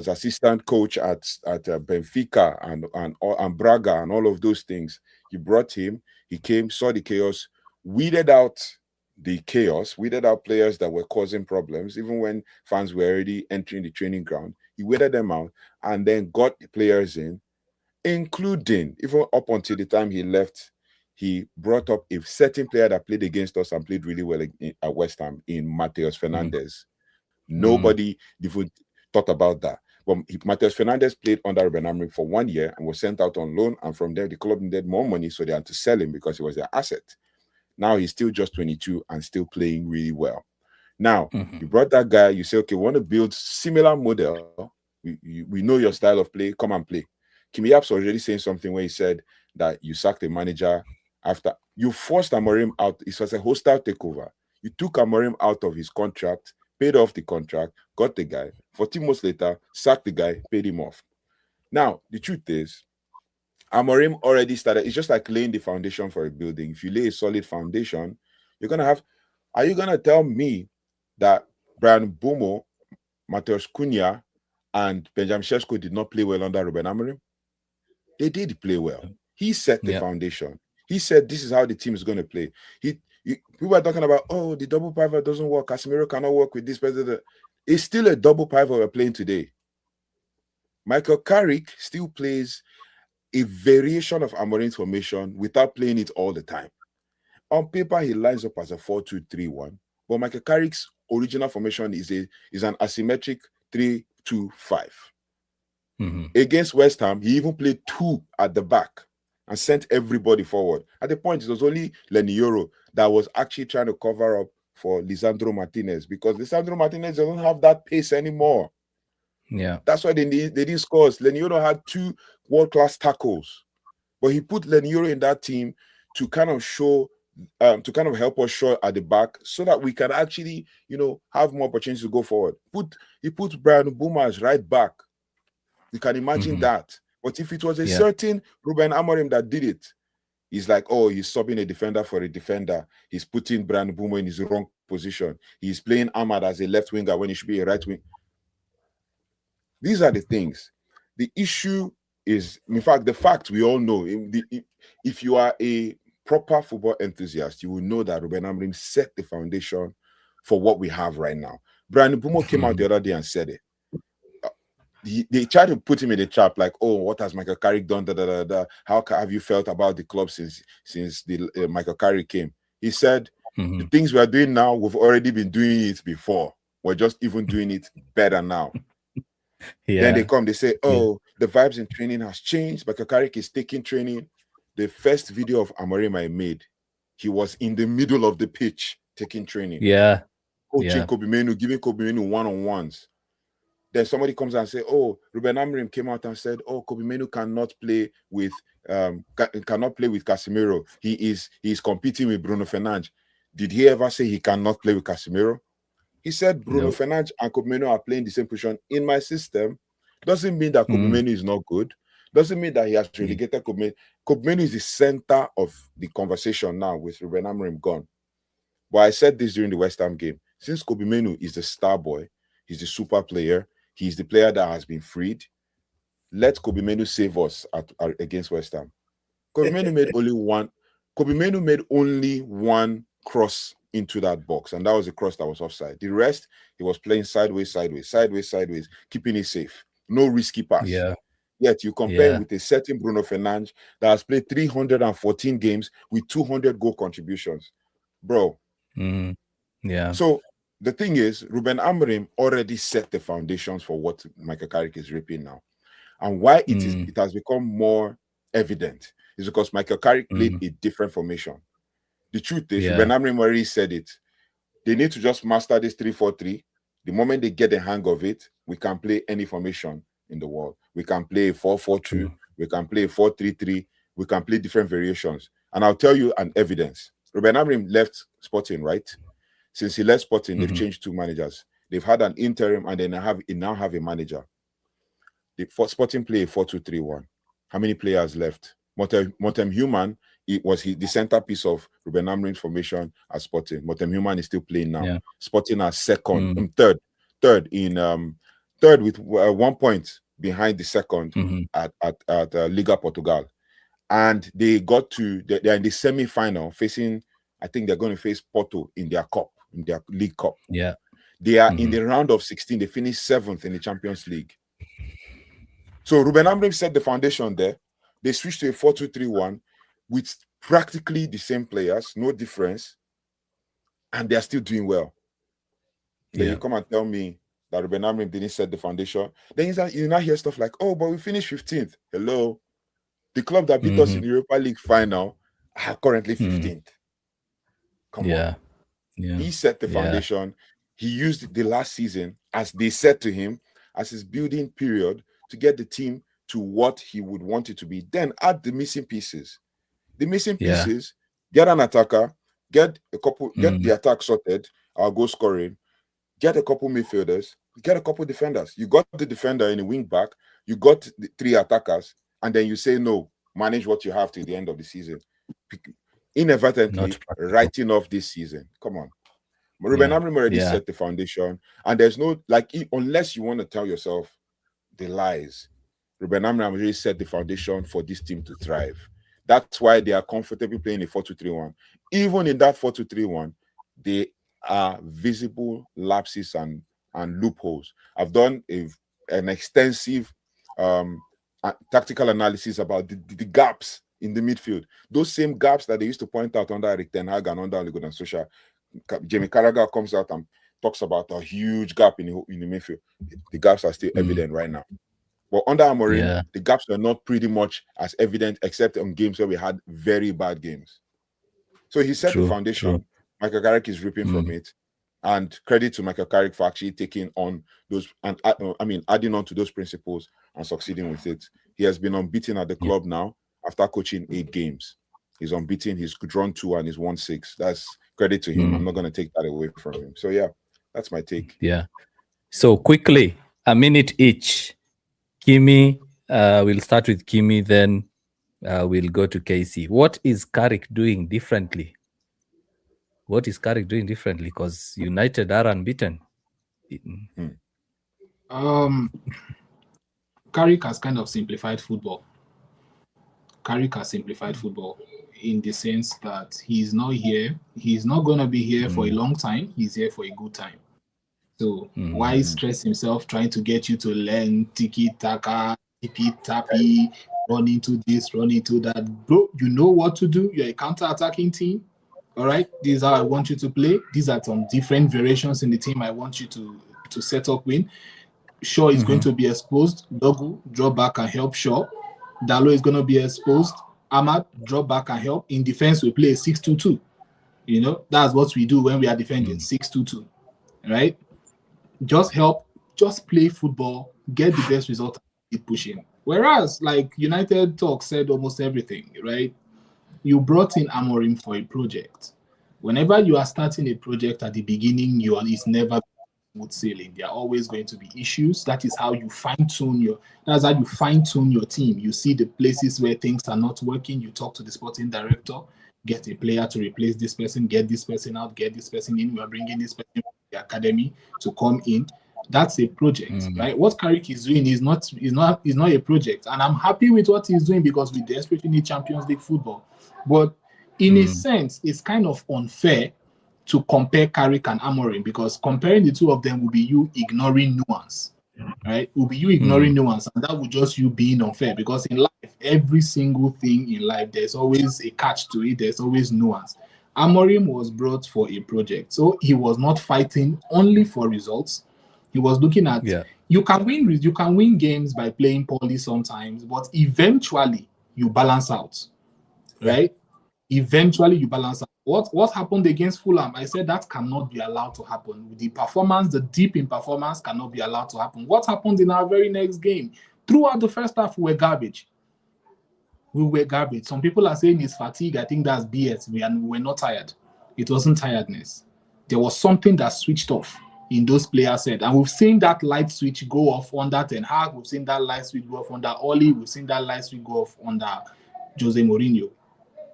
assistant coach at Benfica and Braga and all of those things. You brought him. He came, saw the chaos, weeded out the chaos, weeded out players that were causing problems. Even when fans were already entering the training ground, he weeded them out and then got the players in, including, even up until the time he left, he brought up a certain player that played against us and played really well at West Ham in Mateus Fernandes. Nobody even thought about that. But Matheus Fernandes played under Ruben Amorim for 1 year and was sent out on loan. And from there, the club needed more money, so they had to sell him because he was their asset. Now he's still just 22 and still playing really well. Now, you brought that guy, you say, okay, we want to build similar model. We know your style of play, come and play. Kimi Yap's already saying something where he said that you sacked a manager after you forced Amorim out. It was a hostile takeover. You took Amorim out of his contract, paid off the contract, got the guy. 14 months later, sacked the guy, paid him off. Now, the truth is, Amorim already started. It's just like laying the foundation for a building. If you lay a solid foundation, you're going to have... Are you going to tell me that Brian Bumo, Mateus Cunha, and Benjamin Sesko did not play well under Ruben Amorim? They did play well. He set the foundation. He said this is how the team is going to play. People are talking about, oh, the double pivot doesn't work. Casemiro cannot work with this president. It's still a double pivot we're playing today. Michael Carrick still plays a variation of Amorim's formation without playing it all the time. On paper, he lines up as a 4-2-3-1, but Michael Carrick's original formation is an asymmetric 3-2-5. Against West Ham, he even played 2 at the back and sent everybody forward. At the point, it was only Lenny Yoro that was actually trying to cover up for Lisandro Martinez, because Lisandro Martinez doesn't have that pace anymore. Yeah, that's why they didn't score. Lenny Yoro had 2 world-class tackles, but he put Lenny Yoro in that team to kind of show, to kind of help us show at the back, so that we can actually, have more opportunities to go forward. He put Brian Buma's right back. You can imagine that. But if it was a certain Ruben Amorim that did it, he's like, oh, he's subbing a defender for a defender. He's putting Brian Buma in his wrong position. He's playing Ahmad as a left winger when he should be a right wing. These are the things. The issue is, in fact, the fact we all know, if you are a proper football enthusiast, you will know that Ruben Amorim set the foundation for what we have right now. Brian Bumo came out the other day and said it. They tried to put him in a trap, like, oh, what has Michael Carrick done? How have you felt about the club since the Michael Carrick came? He said, the things we are doing now, we've already been doing it before. We're just even doing it better now. Then they say, oh, the vibes in training has changed. Michael Carrick is taking training. The first video of Amorim I made, he was in the middle of the pitch taking training. Coaching Kobe Menu, giving Kobe Menu one-on-ones. Then somebody comes and say, oh, Ruben Amorim came out and said, oh, Kobe Menu cannot play with Casemiro. He is competing with Bruno Fernandes. Did he ever say he cannot play with Casemiro? He said Bruno Fernandes and Kobe Menu are playing the same position in my system. Doesn't mean that Kobe Menu is not good. Doesn't mean that he has relegated Kobe Menu. Kobe Menu is the center of the conversation now with Ruben Amorim gone. But I said this during the West Ham game. Since Kobe Menu is the star boy, he's the super player, he's the player that has been freed, let Kobe Menu save us against West Ham. Kobe Menu made only one cross into that box, and that was a cross that was offside. The rest, he was playing sideways, keeping it safe. No risky pass. Yet you compare with a certain Bruno Fernandes that has played 314 games with 200 goal contributions. Bro. So the thing is, Ruben Amorim already set the foundations for what Michael Carrick is reaping now. And why it has become more evident is because Michael Carrick played a different formation. The truth is, Ruben Amorim already said it. They need to just master this 3-4-3. The moment they get the hang of it, we can play any formation in the world. We can play a 4-4-2. We can play a 4-3-3. We can play different variations. And I'll tell you an evidence. Ruben Amorim left Sporting, right? Since he left Sporting, they've changed 2 managers. They've had an interim, and they now have a manager. The Sporting play a 4-2-3-1. How many players left? Montem Human, the centerpiece of Ruben Amorim's formation at Sporting. Montem Human is still playing now. Sporting are third with 1 point behind the second at Liga Portugal. And they're in the semi-final facing, I think they're going to face Porto in their cup, in their League Cup. They are in the round of 16. They finished 7th in the Champions League. So Ruben Amorim set the foundation there. They switched to a 4-2-3-1 with practically the same players, no difference, and they're still doing well. Then you come and tell me that Ruben Amorim didn't set the foundation. Then you now hear stuff like, oh, but we finished 15th. Hello. The club that beat us in the Europa League final are currently 15th. Come on. Yeah. He set the foundation. He used the last season, as they said to him, as his building period to get the team to what he would want it to be. Then add the missing pieces. The missing pieces, get an attacker, get the attack sorted, our goal scoring, get a couple midfielders, get a couple defenders. You got the defender in a wing back, you got the 3 attackers, and then you say, no, manage what you have till the end of the season. Inadvertently writing off this season. Come on. Ruben Amorim already set the foundation, and there's no, unless you want to tell yourself the lies, Ruben Amorim already set the foundation for this team to thrive. That's why they are comfortably playing a 4-2-3-1. Even in that 4-2-3-1, there are visible lapses and loopholes. I've done an extensive tactical analysis about the gaps in the midfield. Those same gaps that they used to point out under Eric Ten Hag and under Ole Gunnar Solskjaer. Jamie Carragher comes out and talks about a huge gap in the midfield. The gaps are still evident right now. But under Amorim, the gaps are not pretty much as evident, except on games where we had very bad games. So he set the foundation. Michael Carrick is ripping from it. And credit to Michael Carrick for actually taking on those, and adding on to those principles and succeeding with it. He has been unbeaten at the club now after coaching 8 games. He's unbeaten. He's drawn 2 and he's won 6. That's credit to him. I'm not going to take that away from him. So yeah, that's my take. Yeah. So quickly, a minute each. Kimi, we'll start with Kimi, then we'll go to Casey. What is Carrick doing differently? Because United are unbeaten. Carrick has kind of simplified football. Carrick has simplified football in the sense that he's not here. He's not going to be here for a long time. He's here for a good time. So why stress himself trying to get you to learn tiki-taka, tippy-tappy, run into this, run into that? Bro, you know what to do. You're a counter-attacking team. All right? This is how I want you to play. These are some different variations in the team I want you to set up with. Shaw is going to be exposed. Dogu, drop back and help Shaw. Dalo is going to be exposed. Ahmad, drop back and help. In defense, we play 6-2-2. You know, that's what we do when we are defending, 6-2-2. Right? Just help, just play football, get the best result, keep pushing. Whereas, like United Talk said almost everything, right? You brought in Amorim for a project. Whenever you are starting a project at the beginning, it's never smooth sailing. There are always going to be issues. That is how you fine-tune your team. You see the places where things are not working. You talk to the sporting director, get a player to replace this person, get this person out, get this person in. We are bringing this person from the academy to come in. That's a project, right? What Carrick is doing is not a project. And I'm happy with what he's doing because we desperately need Champions League football. But in a sense, it's kind of unfair to compare Carrick and Amorim, because comparing the two of them will be you ignoring nuance, right? Will be you ignoring nuance, and that would just you being unfair, because in life, every single thing in life, there's always a catch to it. There's always nuance. Amorim was brought for a project, so he was not fighting only for results. He was looking at you can win games by playing poorly sometimes, but eventually you balance out, right? Eventually you balance out. What happened against Fulham? I said that cannot be allowed to happen. The dip in performance cannot be allowed to happen. What happened in our very next game? Throughout the first half, we were garbage. Some people are saying it's fatigue. I think that's BS. We're not tired. It wasn't tiredness. There was something that switched off in those players said. And we've seen that light switch go off under Ten Hag. We've seen that light switch go off under Oli. We've seen that light switch go off under Jose Mourinho.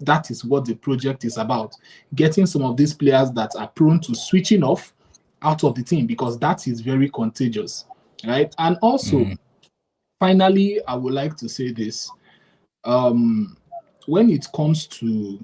That is what the project is about. Getting some of these players that are prone to switching off out of the team, because that is very contagious, right? And also, finally, I would like to say this. When it comes to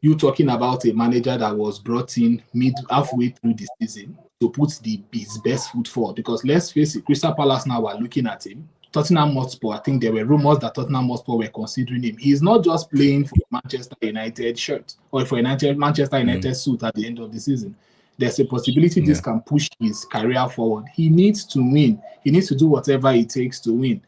you talking about a manager that was brought in halfway through the season to put his best foot forward, because let's face it, Crystal Palace now are looking at him. Tottenham Hotspur, I think there were rumors that Tottenham Hotspur were considering him. He's not just playing for Manchester United shirt or for Manchester United suit at the end of the season. there's a possibility this can push his career forward. He needs to win. He needs to do whatever it takes to win.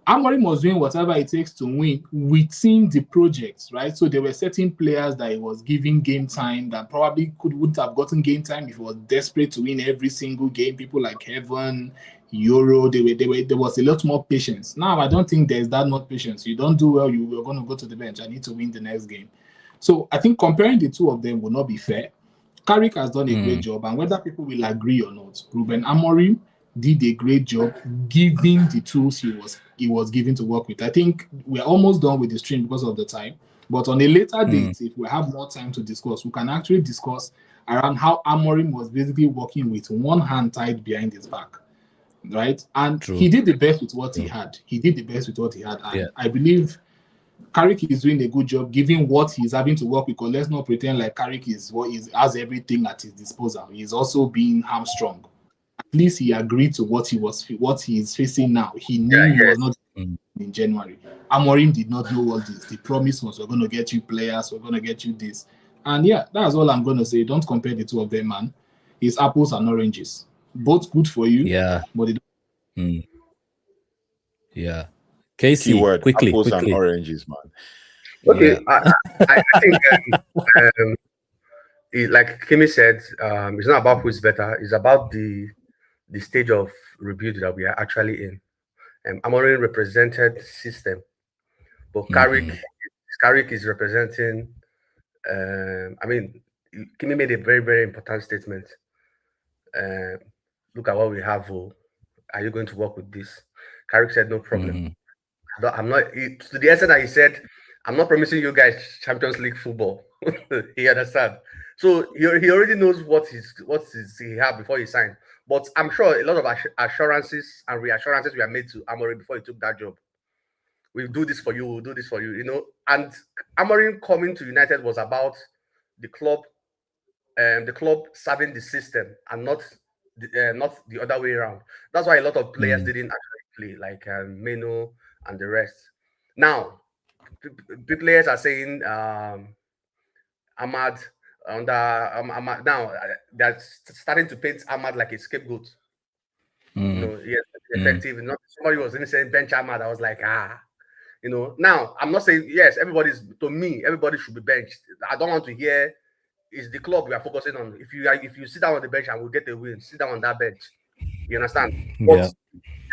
Amorim was doing whatever it takes to win within the project, right? So there were certain players that he was giving game time that probably wouldn't have gotten game time if he was desperate to win every single game. People like Heaven, Euro, there was a lot more patience. Now, I don't think there's that much patience. You don't do well, you're going to go to the bench. I need to win the next game. So I think comparing the two of them will not be fair. Carrick has done a great job, and whether people will agree or not, Ruben Amorim did a great job giving the tools he was given to work with. I think we're almost done with the stream because of the time, but on a later date, if we have more time to discuss, we can actually discuss around how Amorim was basically working with one hand tied behind his back, right? And he did the best with what he had. And I believe Carrick is doing a good job given what he's having to work with, because let's not pretend like Carrick has everything at his disposal. He's also being hamstrung. At least he agreed to what he's facing now. He knew he was not in January. Amorim did not know all this. The promise was, we're going to get you players, we're going to get you this. And yeah, that's all I'm going to say. Don't compare the two of them, man. It's apples and oranges. Both good for you. Yeah. But yeah. Casey, Keyword, quickly. apples and oranges, man. Okay, yeah. I think like Kimi said, it's not about who is better. It's about the stage of rebuild that we are actually in. Amorim represented system, but Carrick is representing. I mean, Kimi made a very, very important statement. Look at what we have. Are you going to work with this? Carrick said, no problem. I'm not, to the extent that he said, I'm not promising you guys Champions League football. He understand. So he already knows what he had before he signed. But I'm sure a lot of assurances and reassurances were made to Amorim before he took that job. We'll do this for you. We'll do this for you. You know. And Amorim coming to United was about the club serving the system and not the other way around. That's why a lot of players didn't actually play, like Meno and the rest. Now, the players are saying Ahmad now they're starting to paint Ahmad like a scapegoat. You know, yes, effective. Not somebody was saying bench Ahmad. I was like, you know. Now I'm not saying yes. Everybody should be benched. I don't want to hear. It's the club we are focusing on. If you sit down on the bench and we'll get a win, sit down on that bench. You understand? But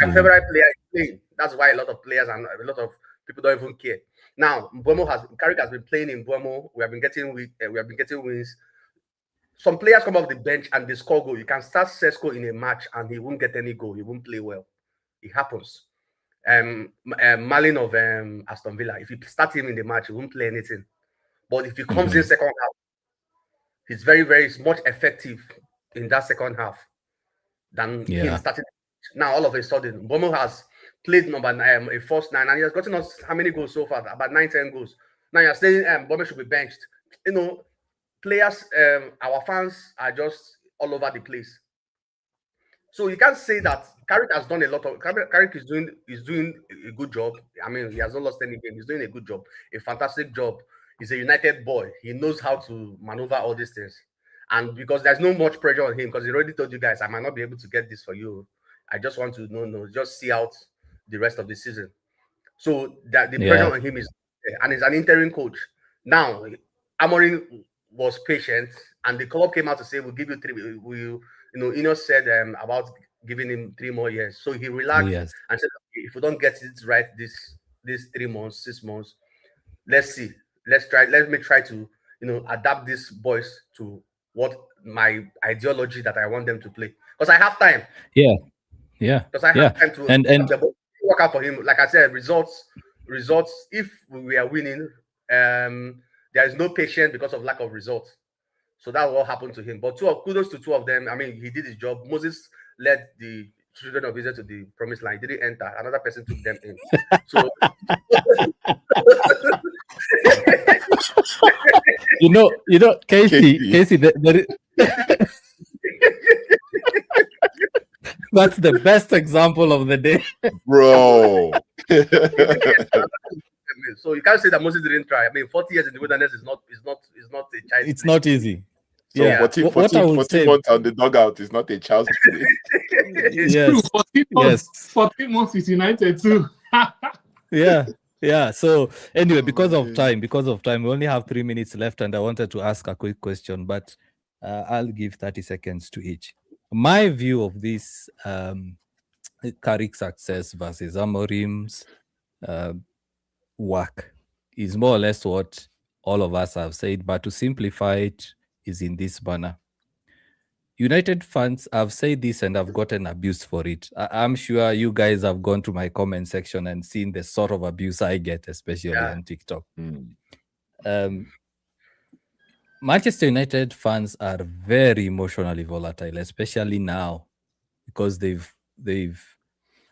your favorite player is playing. That's why a lot of players and a lot of people don't even care. Now, Carrick has been playing in Burnham. We have been getting wins. Some players come off the bench and they score goal. You can start Sesko in a match and he won't get any goal. He won't play well. It happens. Malin of Aston Villa, if you start him in the match, he won't play anything. But if he comes in second half, he's very, very much effective in that second half than him starting. Now, all of a sudden, Bomo has played a first 9, and he has gotten us how many goals so far? About 9-10 goals. Now you're saying Bomo should be benched. You know, players, our fans are just all over the place. So you can't say that Carrick has done a lot of. Carrick is doing a good job. I mean, he has not lost any game. He's doing a good job, a fantastic job. He's a United boy. He knows how to maneuver all these things. And because there's no much pressure on him, because he already told you guys, I might not be able to get this for you. I just want to just see out the rest of the season. So that the pressure on him is there, and he's an interim coach. Now, Amorim was patient, and the club came out to say, we'll give you 3. Ineos said about giving him 3 more years. So he relaxed and said, okay, if we don't get it right this 3 months, 6 months, let's see. Let me try to, adapt these boys to what my ideology that I want them to play. Because I have time. Yeah. Because I have time to and work out for him. Like I said, results. If we are winning, there is no patience because of lack of results. So that's what happened to him. But kudos to 2 of them. I mean, he did his job. Moses led the children of Israel to the promised land. He didn't enter. Another person took them in. So Casey, that's the best example of the day, bro. So you can't say that Moses didn't try. I mean, 40 years in the wilderness is not a child. It's not easy. So Yeah. 14 What I would 14 say, months on the dugout is not a child's play. It's yes, true. 14 months, yes, 14 months with United too. yeah. So anyway, Oh, because of man. time, we only have 3 minutes left, and I wanted to ask a quick question, but I'll give 30 seconds to each. My view of this Carrick's success versus Amorim's work is more or less what all of us have said, but to simplify it is in this banner. United fans have said this and have gotten abused for it. I'm sure you guys have gone to my comment section and seen the sort of abuse I get, especially on TikTok. Manchester United fans are very emotionally volatile, especially now, because they've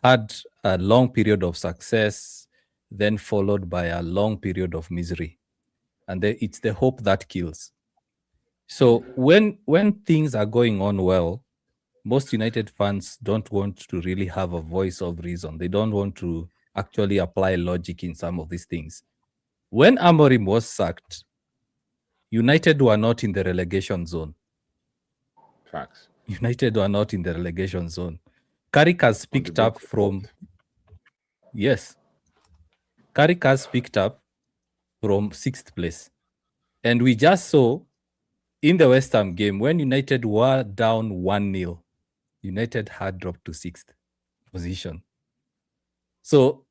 had a long period of success, then followed by a long period of misery, and it's the hope that kills. So when things are going on well, most United fans don't want to really have a voice of reason. They don't want to actually apply logic in some of these things. When Amorim was sacked, United were not in the relegation zone. Facts. United were not in the relegation zone. Carrick has picked up from... Yes. Carrick has picked up from 6th place. And we just saw in the West Ham game, when United were down 1-0, United had dropped to 6th position. So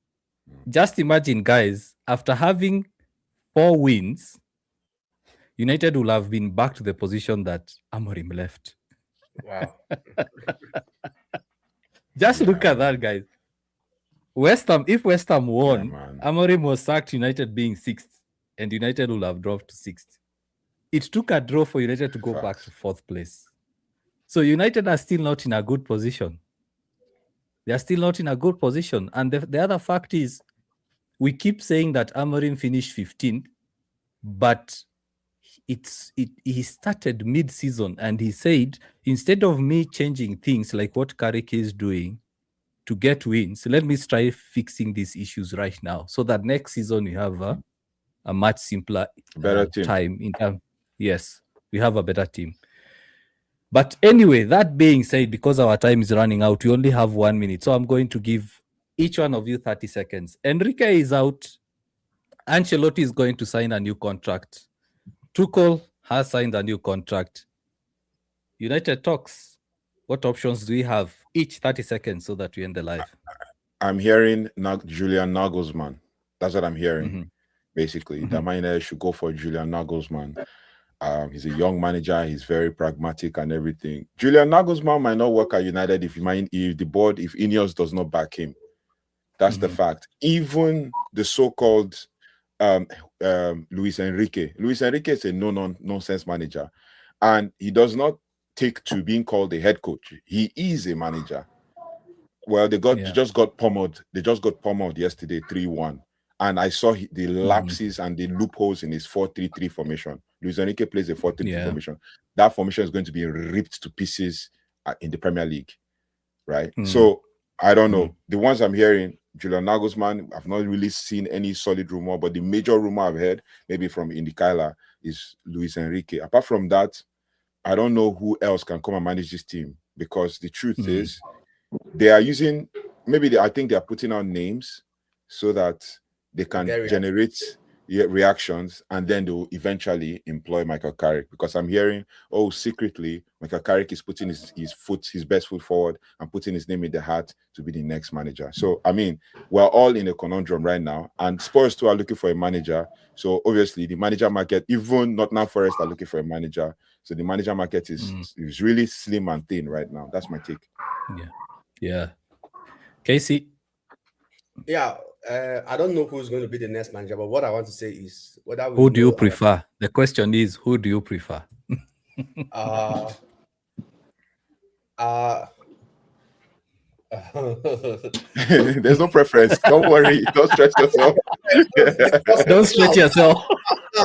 just imagine, guys, after having 4 wins, United will have been back to the position that Amorim left. Wow. Just look at that, guys. If West Ham won, Amorim was sacked, United being 6th, and United will have dropped to 6th. It took a draw for United to go back to 4th place. So United are still not in a good position. They are still not in a good position. And the other fact is, we keep saying that Amorim finished 15th, but he started mid-season and he said, instead of me changing things like what Carrick is doing to get wins, let me try fixing these issues right now so that next season we have a much simpler time in time. Yes, we have a better team. But anyway, that being said, because our time is running out, we only have 1 minute. So I'm going to give each one of you 30 seconds. Enrique is out. Ancelotti is going to sign a new contract. Tuchel has signed a new contract. United talks. What options do we have? Each 30 seconds so that we end the live. I'm hearing Julian Nagelsmann. That's what I'm hearing. Basically, the manager should go for Julian Nagelsmann. He's a young manager. He's very pragmatic and everything. Julian Nagelsmann might not work at United if Ineos does not back him. That's the fact. Even the so-called Luis Enrique. Luis Enrique is a no-nonsense manager, and he does not take to being called a head coach. He is a manager. Well, they just got pummeled. They just got pummeled yesterday, 3-1. And I saw the lapses and the loopholes in his 4-3-3 formation. Luis Enrique plays a 4-3-3 formation. That formation is going to be ripped to pieces in the Premier League, right? So I don't know. The ones I'm hearing, Julian Nagelsmann, I've not really seen any solid rumor, but the major rumor I've heard, maybe from Indicala, is Luis Enrique. Apart from that, I don't know who else can come and manage this team, because the truth is they are using, I think they are putting out names so that they can generate reactions, and then they will eventually employ Michael Carrick, because I'm hearing, secretly Michael Carrick is putting his best foot forward and putting his name in the hat to be the next manager. So I mean, we're all in a conundrum right now, and Spurs too are looking for a manager. So obviously the manager market, even Nottingham Forest are looking for a manager. So the manager market is really slim and thin right now. That's my take. Yeah. Casey? Yeah, I don't know who's going to be the next manager, but what I want to say is whether who do you prefer? The question is, who do you prefer? There's no preference. Don't worry. Don't stretch yourself. Don't stretch yourself.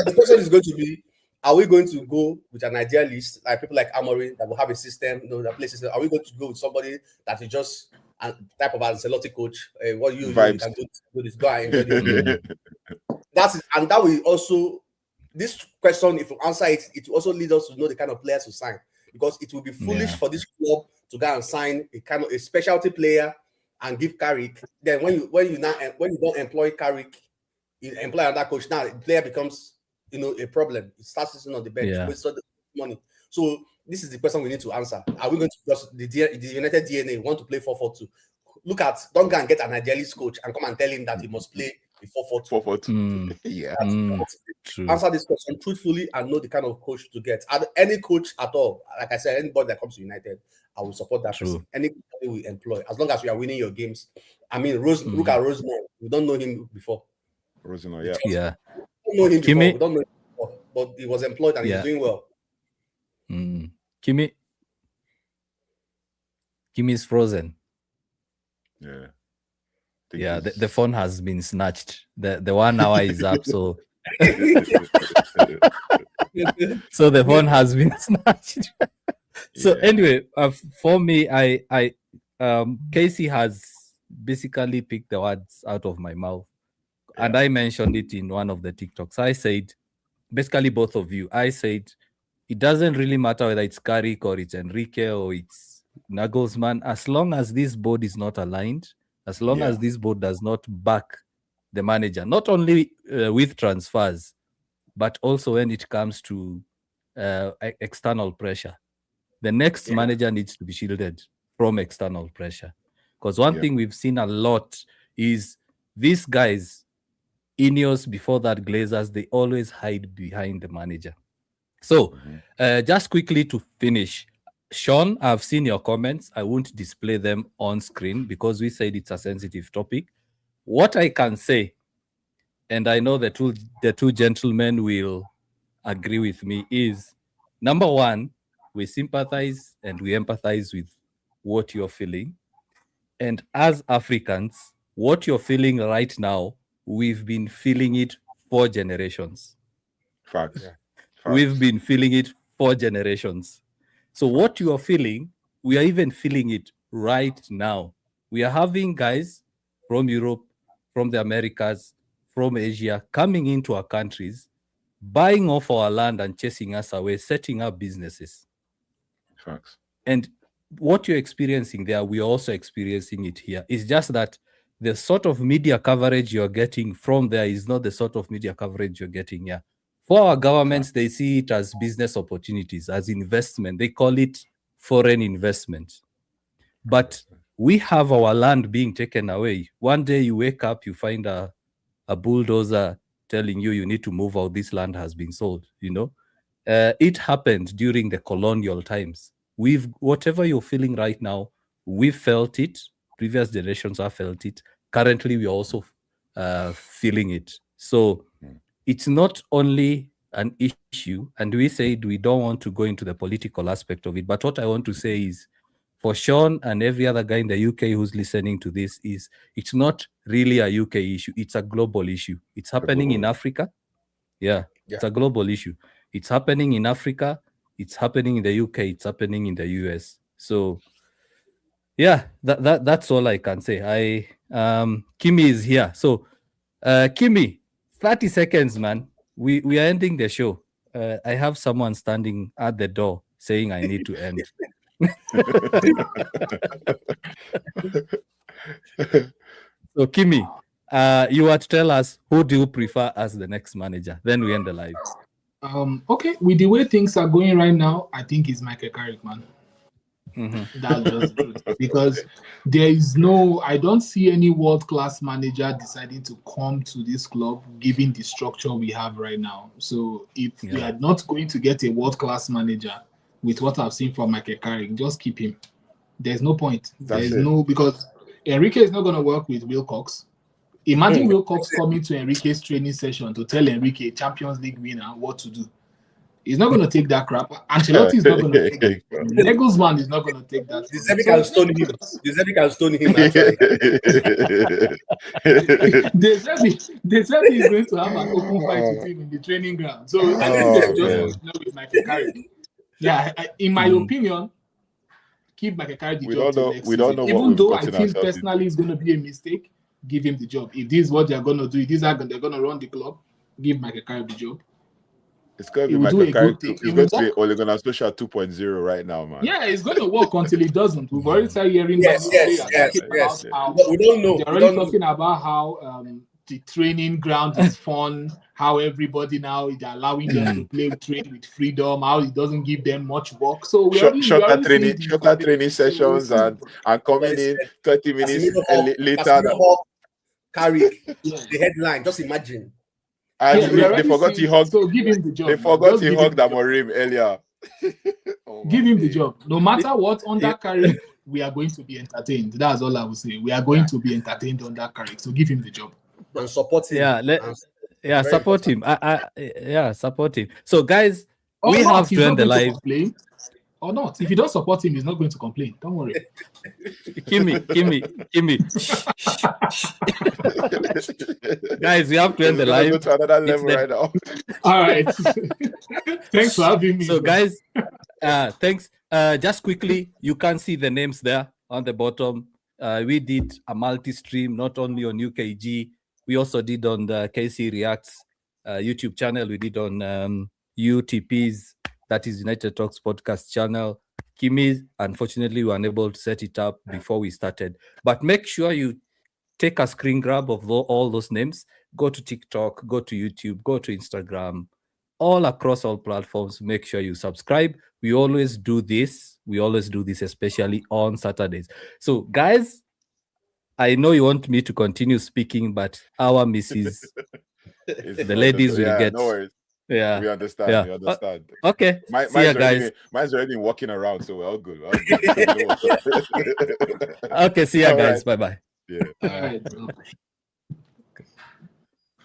The question is going to be, are we going to go with an idealist, like people like Amorim that will have a system, that plays system? Are we going to go with somebody that is just a type of Ancelotti coach? What you can do this, go and enjoy the game. And that will also this question, if you answer it, it will also lead us to know the kind of players to sign, because it will be foolish for this club to go and sign a kind of a specialty player and give Carrick. Then when you don't employ Carrick, you employ another coach. Now the player becomes a problem. It starts sitting on the bench, wasting money. So this is the question we need to answer. Are we going to just the United DNA want to play 4-4-2? Look at, don't go and get an idealist coach and come and tell him that he must play a 4-4-2. Yeah. Answer this question truthfully and know the kind of coach to get. Any coach at all, like I said, anybody that comes to United, I will support that person. Anybody we employ, as long as we are winning your games. I mean, look at Rosemont. We don't know him before. Rosemont, We don't know him before. We don't know him before, but he was employed and he's doing well. Kimi is frozen. The phone has been snatched. The 1 hour is up, so so the phone has been snatched. So anyway, for me, I Casey has basically picked the words out of my mouth, and I mentioned it in one of the TikToks. I said, basically both of you, I said it doesn't really matter whether it's Carrick or it's Enrique or it's Nagelsmann, as long as this board is not aligned, as long as this board does not back the manager, not only with transfers, but also when it comes to external pressure. The next manager needs to be shielded from external pressure. Because one thing we've seen a lot is these guys, Ineos, before that Glazers, they always hide behind the manager. So just quickly to finish, Sean, I've seen your comments. I won't display them on screen because we said it's a sensitive topic. What I can say, and I know the two gentlemen will agree with me, is number one, we sympathize and we empathize with what you're feeling. And as Africans, what you're feeling right now, we've been feeling it for generations. Facts. We've been feeling it for generations. So what you are feeling, we are even feeling it right now. We are having guys from Europe, from the Americas, from Asia, coming into our countries, buying off our land and chasing us away, setting up businesses. Facts. And what you're experiencing there, we're also experiencing it here. It's just that the sort of media coverage you're getting from there is not the sort of media coverage you're getting here. For our governments, they see it as business opportunities, as investment. They call it foreign investment. But we have our land being taken away. One day you wake up, you find a bulldozer telling you need to move out, this land has been sold, It happened during the colonial times. Whatever you're feeling right now, we felt it. Previous generations have felt it. Currently, we're also feeling it. So it's not only an issue, and we said we don't want to go into the political aspect of it, but what I want to say is, for Sean and every other guy in the UK who's listening to this, is it's not really a UK issue. It's a global issue. It's happening in Africa. It's a global issue. It's happening in Africa. It's happening in the UK. It's happening in the US. So, that's all I can say. Kimi is here. So, Kimi, 30 seconds, man. We are ending the show. I have someone standing at the door saying I need to end. So, Kimi, you are to tell us, who do you prefer as the next manager? Then we end the live. Okay, with the way things are going right now, I think it's Michael Carrick, man. That's just the truth. Because I don't see any world-class manager deciding to come to this club given the structure we have right now. So if we are not going to get a world-class manager with what I've seen from Michael Carrick, just keep him. There's no point. Because Enrique is not going to work with Wilcox. Imagine Wilcox coming to Enrique's training session to tell Enrique, Champions League winner, what to do. He's not going to take that crap. Ancelotti is not going to take that. Nagelsmann is not going to take that. Deserbi can stone him. Deserbi can stone him. Deserbi is going to have an open fight with him in the training ground. So I think just with Michael Carrick. In my opinion, keep Michael Carrick the job till next season. Even though I think personally it's going to be a mistake, give him the job. If this is what they're going to do, if this is how they're going to run the club, give Michael Carrick the job. It's going to He be will do Michael a Carrick. good thing. It's He going will to be Ole Gunnar Solskjaer 2.0 right now, man. Yeah, it's going to work until it doesn't. We've already started hearing Yes, about yes, talking yes. about how We don't know. they're We already don't know. talking about how the training ground is fun, how everybody now is allowing them to play train with freedom, how it doesn't give them much work. So we already Shorter seeing training sessions and coming in 30 minutes later. Carrick, Yeah. the headline. Just imagine. And Yeah, we they already forgot see he it. hugged. So give him the job. They man. forgot Just he give him hugged the job. Amorim earlier. Oh, Give my him the days. job. No matter what, under Carrick, we are going to be entertained. That's all I will say. We are going to be entertained under Carrick. So give him the job. And support him. Yeah, support him. Yeah, support him. So, guys, Or we not, have he's joined not the going to live. complain. Or not. If you don't support him, he's not going to complain. Don't worry. Kimmy. Guys, we have to end the live. Go to another level right now. All right. Thanks for having me. So, guys, thanks. Just quickly, you can see the names there on the bottom. We did a multi-stream, not only on UKG. We also did on the KC Reacts YouTube channel. We did on UTP's, that is United Talks podcast channel. Kimi, unfortunately, we were unable to set it up before we started. But make sure you take a screen grab of all those names. Go to TikTok, go to YouTube, go to Instagram, all across all platforms. Make sure you subscribe. We always do this. Especially on Saturdays. So, guys, I know you want me to continue speaking, but our missus, the ladies will get. No worries. Yeah, we understand. Yeah. We understand. Okay. See ya, guys. Mine's already walking around, so we're all good. Okay. See ya, guys. Bye bye. Yeah. All right.